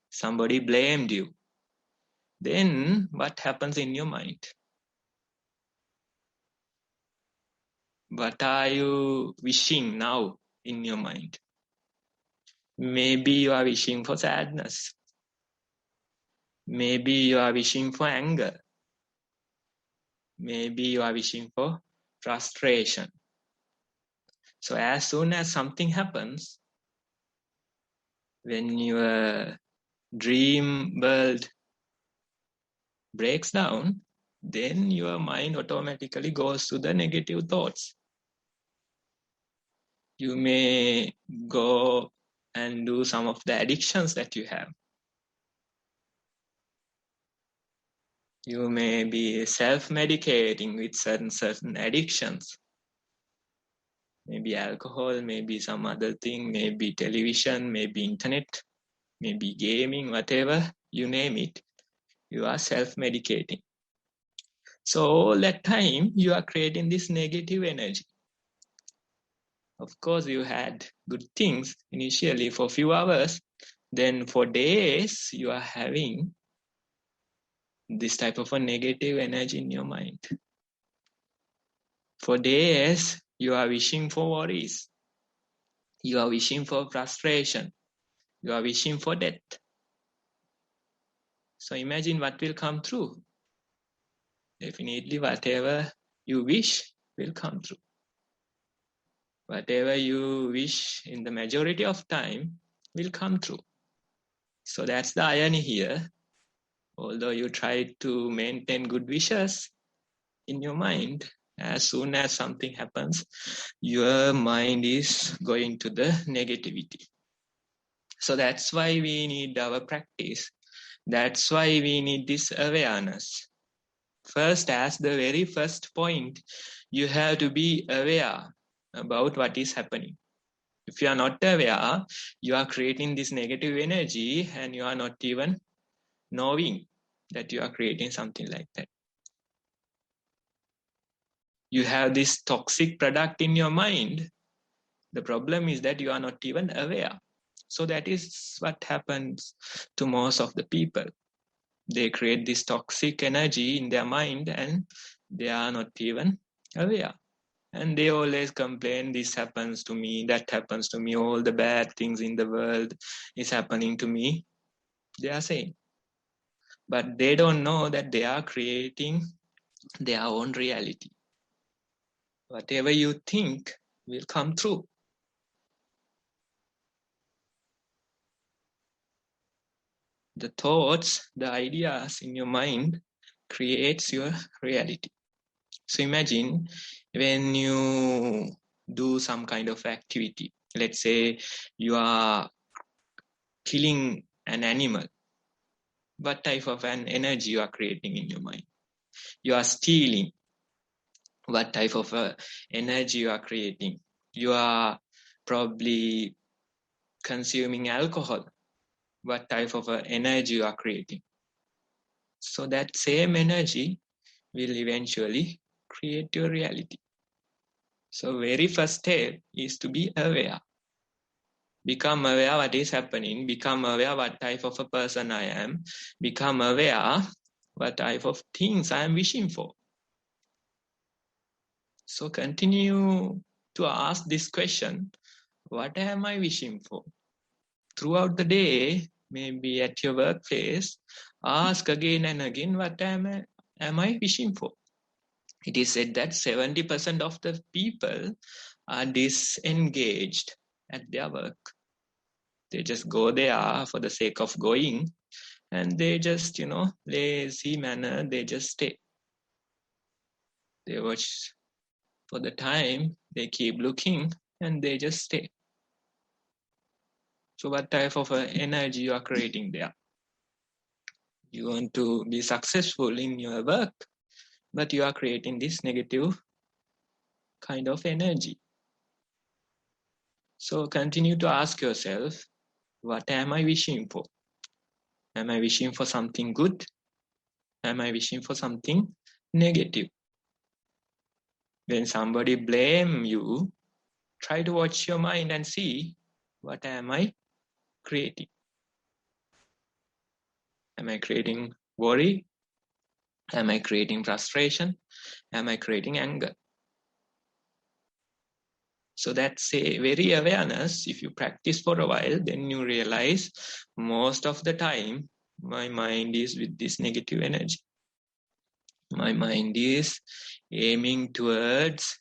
S2: Somebody blamed you. Then what happens in your mind? What are you wishing now in your mind? Maybe you are wishing for sadness. Maybe you are wishing for anger. Maybe you are wishing for frustration. So as soon as something happens, when your dream world breaks down, then your mind automatically goes to the negative thoughts. You may go and do some of the addictions that you have. You may be self-medicating with certain addictions. Maybe alcohol, maybe some other thing, maybe television, maybe internet, maybe gaming, whatever, you name it. You are self-medicating. So all that time, you are creating this negative energy. Of course, you had good things initially for a few hours. Then for days, you are having this type of a negative energy in your mind. For days, you are wishing for worries. You are wishing for frustration. You are wishing for death. So imagine what will come true. Definitely whatever you wish will come true. Whatever you wish in the majority of time will come true. So that's the irony here. Although you try to maintain good wishes in your mind, as soon as something happens, your mind is going to the negativity. So that's why we need our practice. That's why we need this awareness. First, as the very first point, you have to be aware about what is happening. If you are not aware, you are creating this negative energy and you are not even knowing that you are creating something like that. You have this toxic product in your mind. The problem is that you are not even aware. So that is what happens to most of the people. They create this toxic energy in their mind and they are not even aware. And they always complain, this happens to me, that happens to me, all the bad things in the world is happening to me. They are saying. But they don't know that they are creating their own reality. Whatever you think will come true. The thoughts, the ideas in your mind creates your reality. So imagine when you do some kind of activity. Let's say you are killing an animal. What type of an energy you are creating in your mind? You are stealing. What type of energy you are creating? You are probably consuming alcohol. What type of energy you are creating? So that same energy will eventually create your reality. So very first step is to be aware. Become aware what is happening. Become aware what type of a person I am. Become aware what type of things I am wishing for. So continue to ask this question, what am I wishing for? Throughout the day, maybe at your workplace, ask again and again, what am I wishing for? It is said that 70% of the people are disengaged at their work. They just go there for the sake of going, and they just, lazy manner, they just stay. They watch for the time, they keep looking, and they just stay. So what type of energy you are creating there? You want to be successful in your work, but you are creating this negative kind of energy. So continue to ask yourself, what am I wishing for? Am I wishing for something good? Am I wishing for something negative? When somebody blame you, try to watch your mind and see, what am I creating? Am I creating worry? Am I creating frustration? Am I creating anger? So that's a very awareness. If you practice for a while, then you realize most of the time, my mind is with this negative energy. My mind is aiming towards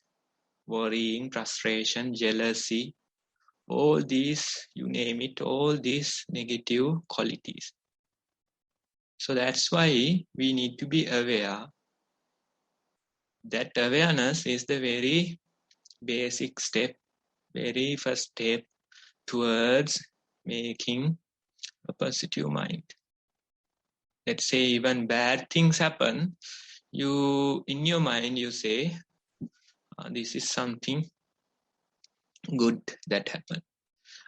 S2: worrying, frustration, jealousy, all these, you name it, all these negative qualities. So that's why we need to be aware. That awareness is the very basic step, very first step towards making a positive mind. Let's say even bad things happen, in your mind you say, this is something good that happened.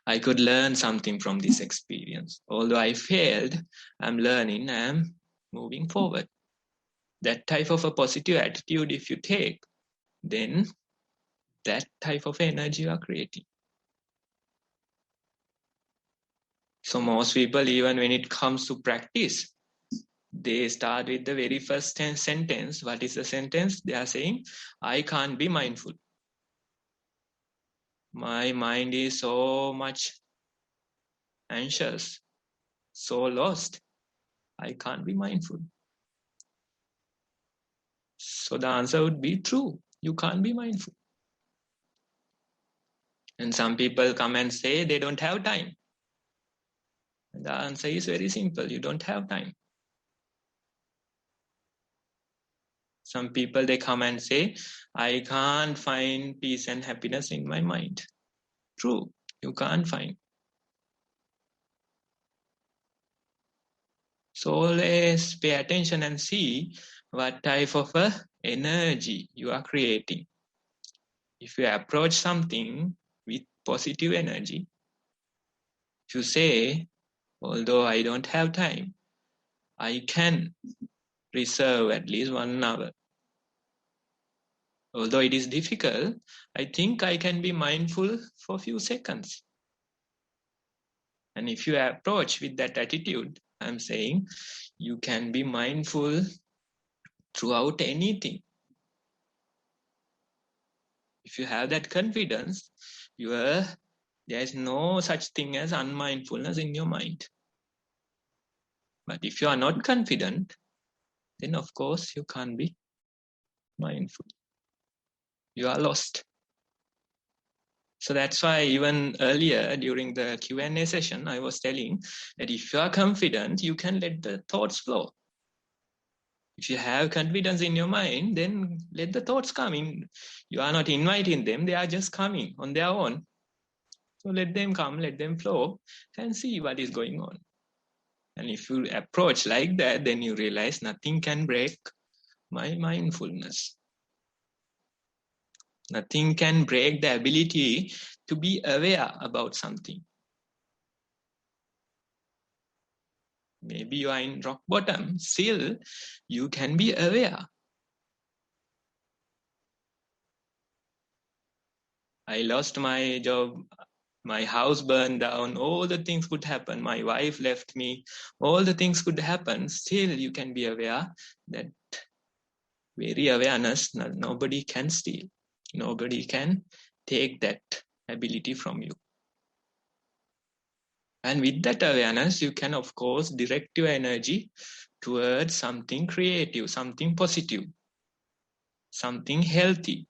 S2: I could learn something from this experience. Although I failed, I'm learning, I'm moving forward. That type of a positive attitude, if you take, then that type of energy you are creating. So most people, even when it comes to practice, they start with the very first sentence. What is the sentence? They are saying, I can't be mindful. My mind is so much anxious, so lost. I can't be mindful. So the answer would be true. You can't be mindful. And some people come and say they don't have time. And the answer is very simple. You don't have time. Some people, they come and say, I can't find peace and happiness in my mind. True, you can't find. So always pay attention and see what type of energy you are creating. If you approach something with positive energy, if you say, although I don't have time, I can reserve at least 1 hour. Although it is difficult, I think I can be mindful for a few seconds. And if you approach with that attitude, I'm saying you can be mindful throughout anything. If you have that confidence, there is no such thing as unmindfulness in your mind. But if you are not confident, then of course you can't be mindful. you are lost. So that's why even earlier during the Q&A session, I was telling that if you are confident, you can let the thoughts flow. If you have confidence in your mind, then let the thoughts come in. You are not inviting them, they are just coming on their own. So let them come, let them flow, and see what is going on. And if you approach like that, then you realize nothing can break my mindfulness. Nothing can break the ability to be aware about something. Maybe you are in rock bottom, still you can be aware. I lost my job, my house burned down, all the things could happen. My wife left me, all the things could happen. Still you can be aware. That very awareness, nobody can steal. Nobody can take that ability from you. And with that awareness, you can, of course, direct your energy towards something creative, something positive, something healthy.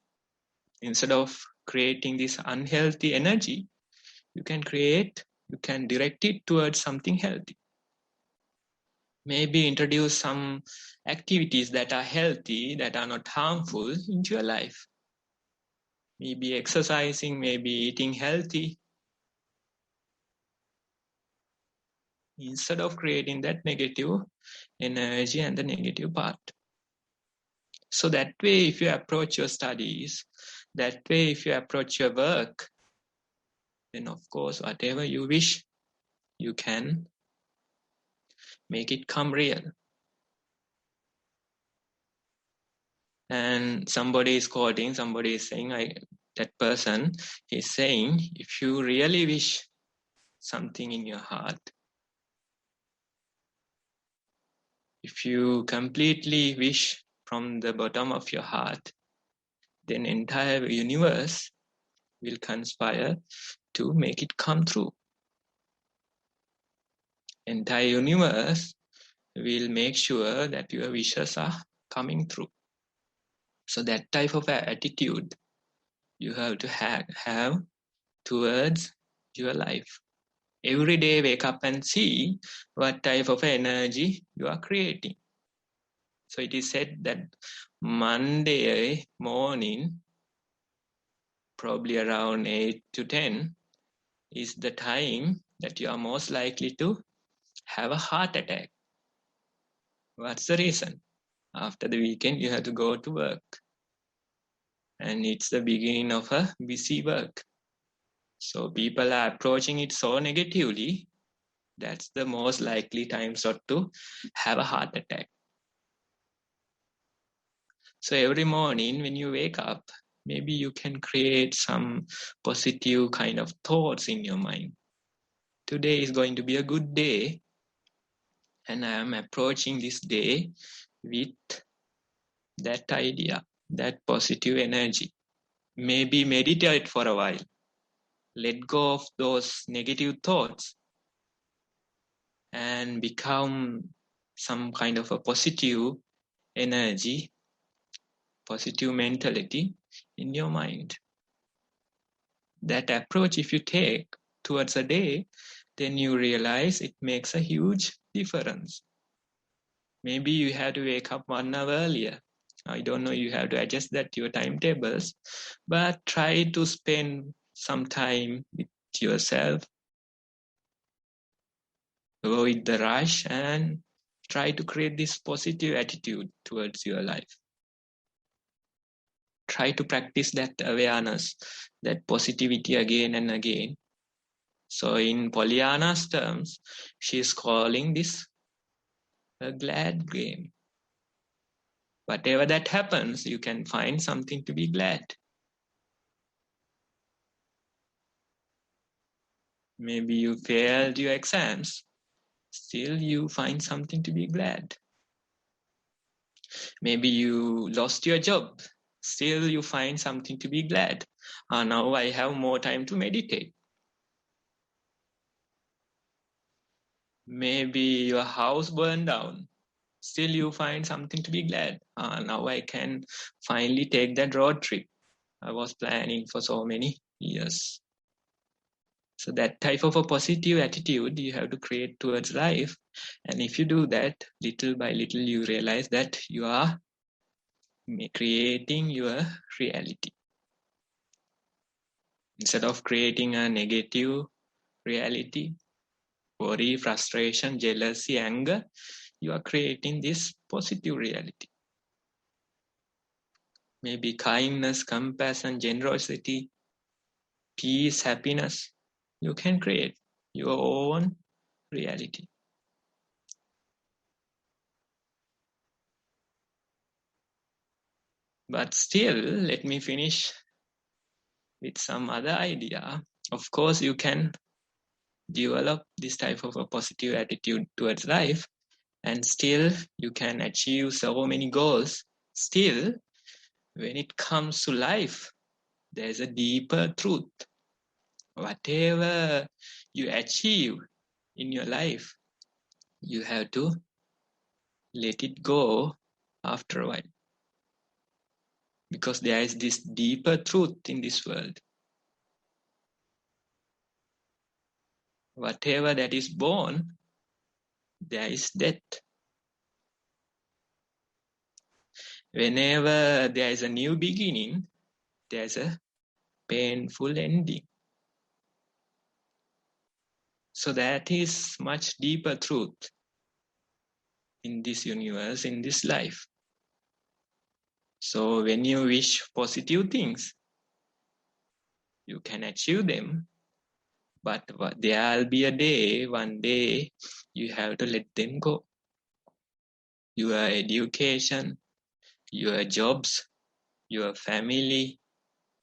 S2: Instead of creating this unhealthy energy, you can direct it towards something healthy. Maybe introduce some activities that are healthy, that are not harmful into your life. Maybe exercising, maybe eating healthy. Instead of creating that negative energy and the negative part. So that way, if you approach your studies, that way, if you approach your work, then of course, whatever you wish, you can make it come real. And somebody is quoting, somebody is saying, that person is saying, if you really wish something in your heart, if you completely wish from the bottom of your heart, then entire universe will conspire to make it come true. Entire universe will make sure that your wishes are coming through. So that type of attitude you have to have towards your life. Every day wake up and see what type of energy you are creating. So it is said that Monday morning, probably around 8 to 10, is the time that you are most likely to have a heart attack. What's the reason? After the weekend, you have to go to work. And it's the beginning of a busy work. So people are approaching it so negatively, that's the most likely time slot to have a heart attack. So every morning when you wake up, maybe you can create some positive kind of thoughts in your mind. Today is going to be a good day, and I am approaching this day with that idea, that positive energy. Maybe meditate for a while. Let go of those negative thoughts and become some kind of a positive energy, positive mentality in your mind. That approach, if you take towards a day, then you realize it makes a huge difference. Maybe you have to wake up 1 hour earlier. I don't know, you have to adjust that to your timetables, but try to spend some time with yourself, avoid the rush, and try to create this positive attitude towards your life. Try to practice that awareness, that positivity again and again. So in Pollyanna's terms, she's calling this a glad game. Whatever that happens, you can find something to be glad. Maybe you failed your exams, still you find something to be glad. Maybe you lost your job, still you find something to be glad. Now I have more time to meditate. Maybe your house burned down, still you find something to be glad. Now I can finally take that road trip. I was planning for so many years. So that type of a positive attitude you have to create towards life. And if you do that, little by little, you realize that you are creating your reality. Instead of creating a negative reality, worry, frustration, jealousy, anger, you are creating this positive reality. Maybe kindness, compassion, generosity, peace, happiness. You can create your own reality. But still, let me finish with some other idea. Of course, you can develop this type of a positive attitude towards life, and still you can achieve so many goals. Still, when it comes to life, there's a deeper truth. Whatever you achieve in your life, you have to let it go after a while. Because there is this deeper truth in this world. Whatever that is born, there is death. Whenever there is a new beginning, there is a painful ending. So that is much deeper truth in this universe, in this life. So when you wish positive things, you can achieve them. But there will be a day, one day, you have to let them go. Your education, your jobs, your family,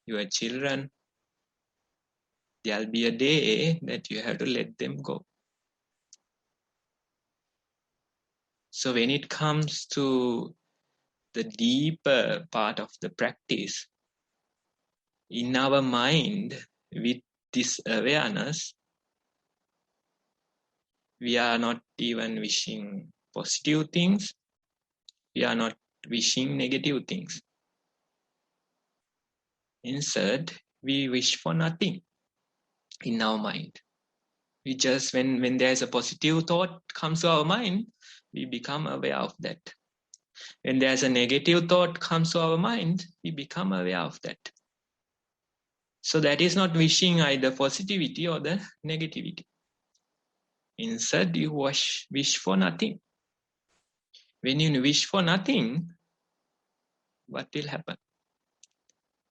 S2: your children, there'll be a day that you have to let them go. So when it comes to the deeper part of the practice, in our mind, with this awareness, we are not even wishing positive things. We are not wishing negative things. Instead, we wish for nothing in our mind. We just, when there is a positive thought comes to our mind, we become aware of that. When there's a negative thought comes to our mind, we become aware of that. So that is not wishing either positivity or the negativity. Instead, you wish for nothing. When you wish for nothing, what will happen?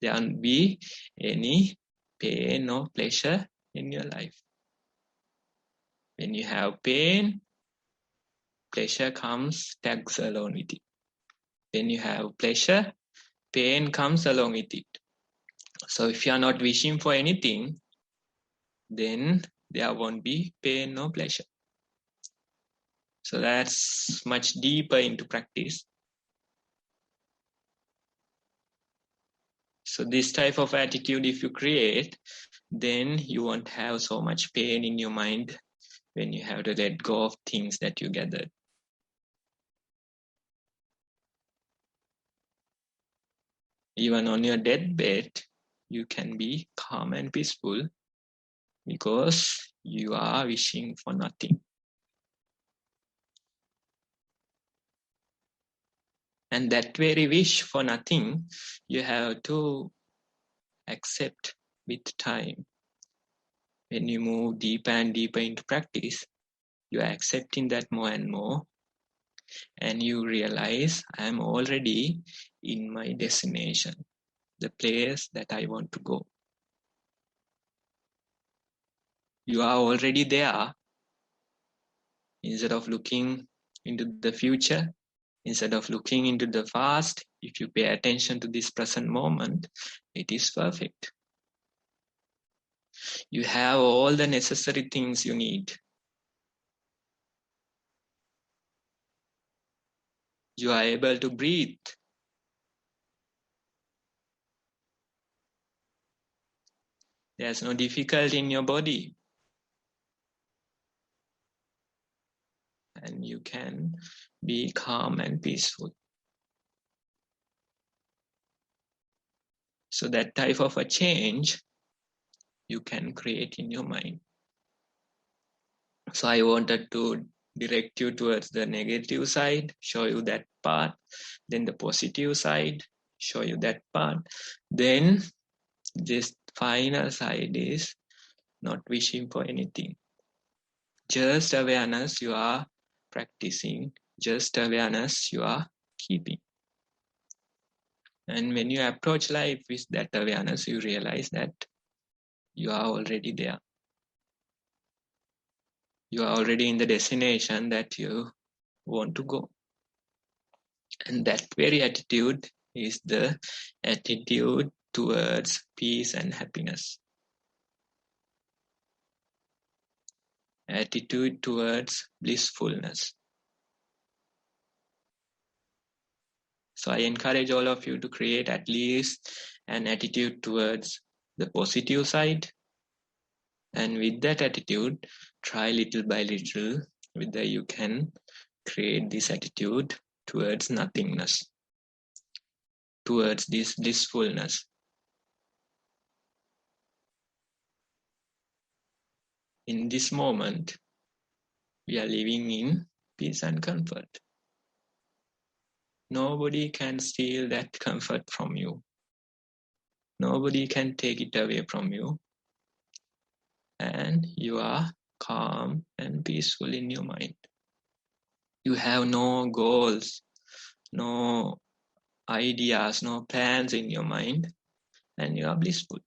S2: There won't be any pain or pleasure in your life. When you have pain, pleasure comes, tags along with it. When you have pleasure, pain comes along with it. So if you are not wishing for anything, then there won't be pain or pleasure. So that's much deeper into practice. So this type of attitude, if you create, then you won't have so much pain in your mind when you have to let go of things that you gathered. Even on your deathbed, you can be calm and peaceful because you are wishing for nothing. And that very wish for nothing, you have to accept with time. When you move deeper and deeper into practice, you are accepting that more and more. And you realize I am already in my destination, the place that I want to go. You are already there. Instead of looking into the future, instead of looking into the past, if you pay attention to this present moment, it is perfect. You have all the necessary things you need. You are able to breathe. There's no difficulty in your body. And you can be calm and peaceful. So that type of a change you can create in your mind. So I wanted to direct you towards the negative side, show you that part, then the positive side, show you that part. Then this final side is not wishing for anything. Just awareness you are practicing, just awareness you are keeping. And when you approach life with that awareness, you realize that you are already there. You are already in the destination that you want to go. And that very attitude is the attitude towards peace and happiness. Attitude towards blissfulness. So I encourage all of you to create at least an attitude towards the positive side. And with that attitude, try little by little whether you can create this attitude towards nothingness, towards this blissfulness. In this moment, we are living in peace and comfort. Nobody can steal that comfort from you. Nobody can take it away from you. And you are calm and peaceful in your mind. You have no goals, no ideas, no plans in your mind, and you are blissful.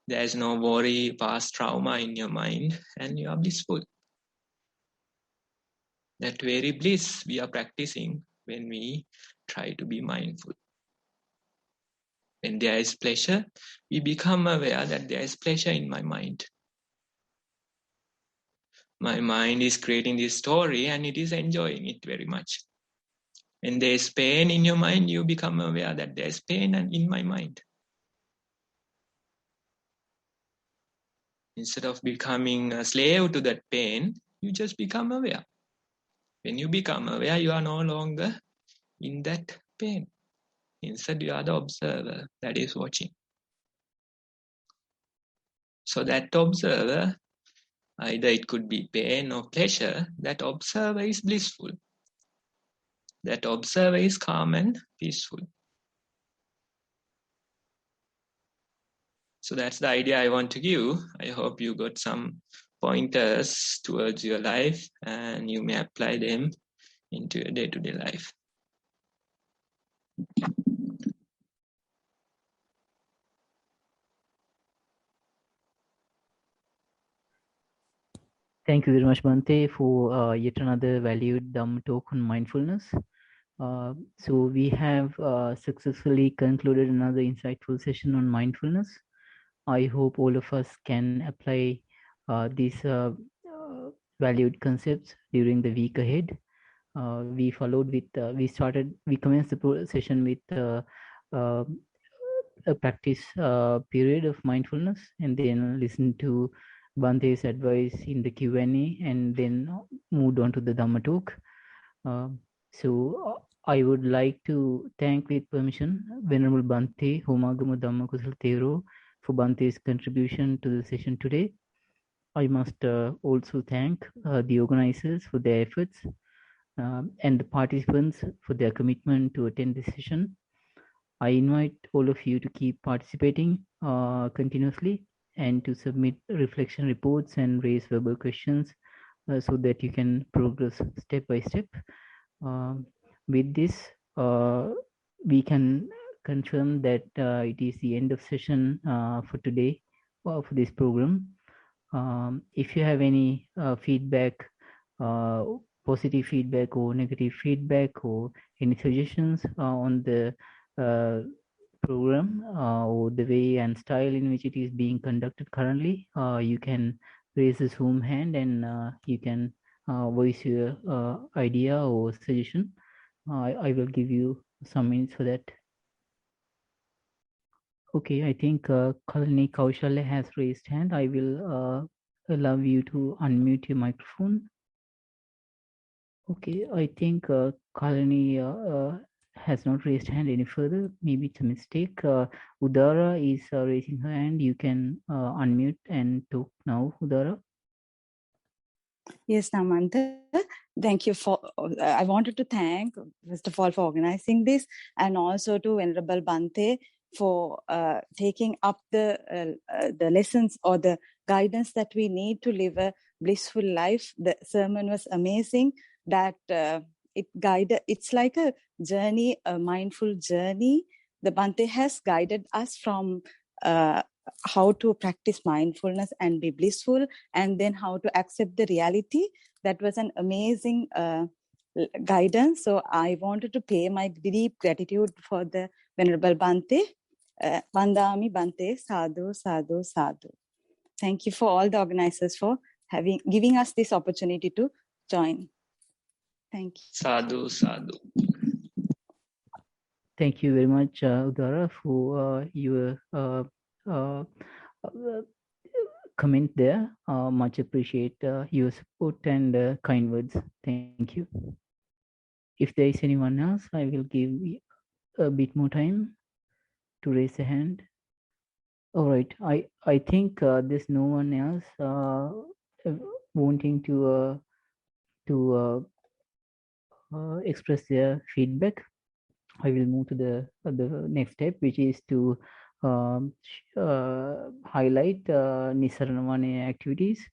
S2: There is no worry, past trauma in your mind, and you are blissful. That very bliss we are practicing when we try to be mindful. When there is pleasure, we become aware that there is pleasure in my mind. My mind is creating this story and it is enjoying it very much. When there is pain in your mind, you become aware that there is pain in my mind. Instead of becoming a slave to that pain, you just become aware. When you become aware, you are no longer in that pain. Instead, you are the observer that is watching. So that observer, either it could be pain or pleasure, that observer is blissful. That observer is calm and peaceful. So that's the idea I want to give. I hope you got some pointers towards your life and you may apply them into your day-to-day life.
S1: Thank you very much, Bante, for yet another valued Dhamma talk on mindfulness. So we have successfully concluded another insightful session on mindfulness. I hope all of us can apply these valued concepts during the week ahead. We commenced the session with a practice period of mindfulness, and then listened to Bante's advice in the Q&A, and then moved on to the Dhamma talk. So I would like to thank, with permission, Venerable Bante, Homagama Dhamma Kusala Thero, for Bante's contribution to the session today. I must also thank the organizers for their efforts and the participants for their commitment to attend this session. I invite all of you to keep participating continuously and to submit reflection reports and raise verbal questions so that you can progress step by step. With this, we can confirm that it is the end of session for today for this program. If you have any feedback, positive feedback or negative feedback, or any suggestions on the program or the way and style in which it is being conducted currently, you can raise the Zoom hand and you can voice your idea or suggestion. I will give you some minutes for that. Okay, I think Kalani Kaushalya has raised hand. I will allow you to unmute your microphone. Okay, I think Kalani has not raised hand any further. Maybe it's a mistake. Udara is raising her hand. You can unmute and talk now, Udara.
S4: Yes, Namanta. Thank you for. I wanted to thank, first of all, for organizing this, and also to Venerable Bante for taking up the lessons or the guidance that we need to live a blissful life. The sermon was amazing. That it guided. It's like a journey, a mindful journey. The Bante has guided us from how to practice mindfulness and be blissful, and then how to accept the reality. That was an amazing guidance. So I wanted to pay my deep gratitude for the Venerable Bante. Vandami Bante, sadhu, sadhu, sadhu. Thank you for all the organizers for giving us this opportunity to join. Thank you.
S2: Sadhu, sadhu.
S1: Thank you very much, Udara, for your comment there. Much appreciate your support and kind words. Thank you. If there is anyone else, I will give a bit more time to raise a hand. All right. I think there's no one else wanting to express their feedback. I will move to the next step, which is to highlight Nissarana activities.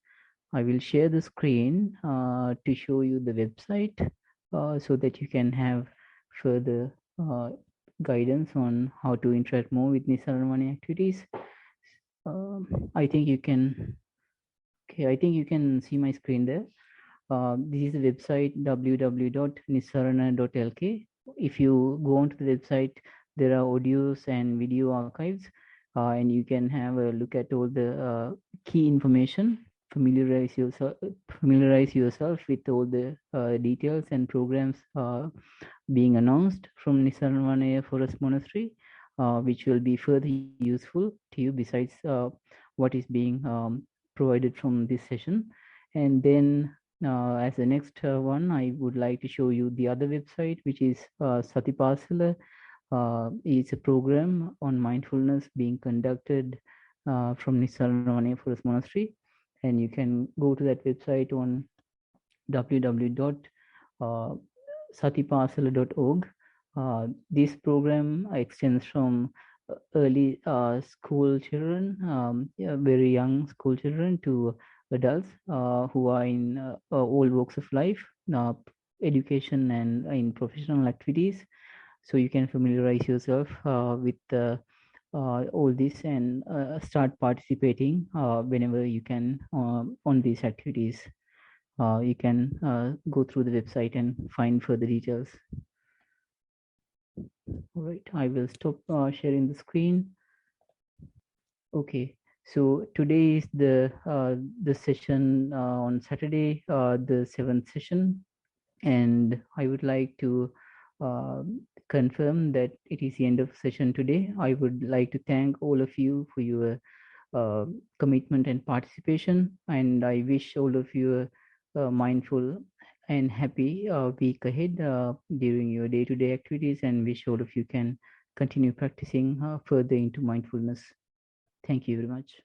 S1: I will share the screen to show you the website so that you can have further guidance on how to interact more with Nissarana activities. I think you can. Okay, I think you can see my screen there. This is the website www.nissarana.lk. If you go onto the website, there are audios and video archives, and you can have a look at all the key information. Familiarize yourself with all the details and programs being announced from Nissarana Forest Monastery, which will be further useful to you besides what is being provided from this session. And then as the next one, I would like to show you the other website, which is Satipasala. It's a program on mindfulness being conducted from Nissarana Forest Monastery. And you can go to that website on www.satipasala.org. This program extends from early school children, very young school children, to adults who are in all walks of life, education and in professional activities. So you can familiarize yourself with all this and start participating whenever you can on these activities. You can go through the website and find further details. All right, I will stop sharing the screen. Okay, so today is the session on Saturday, the 7th session, and I would like to confirm that it is the end of session today. I would like to thank all of you for your commitment and participation, and I wish all of you a mindful and happy week ahead during your day-to-day activities, and wish all of you can continue practicing further into mindfulness. Thank you very much.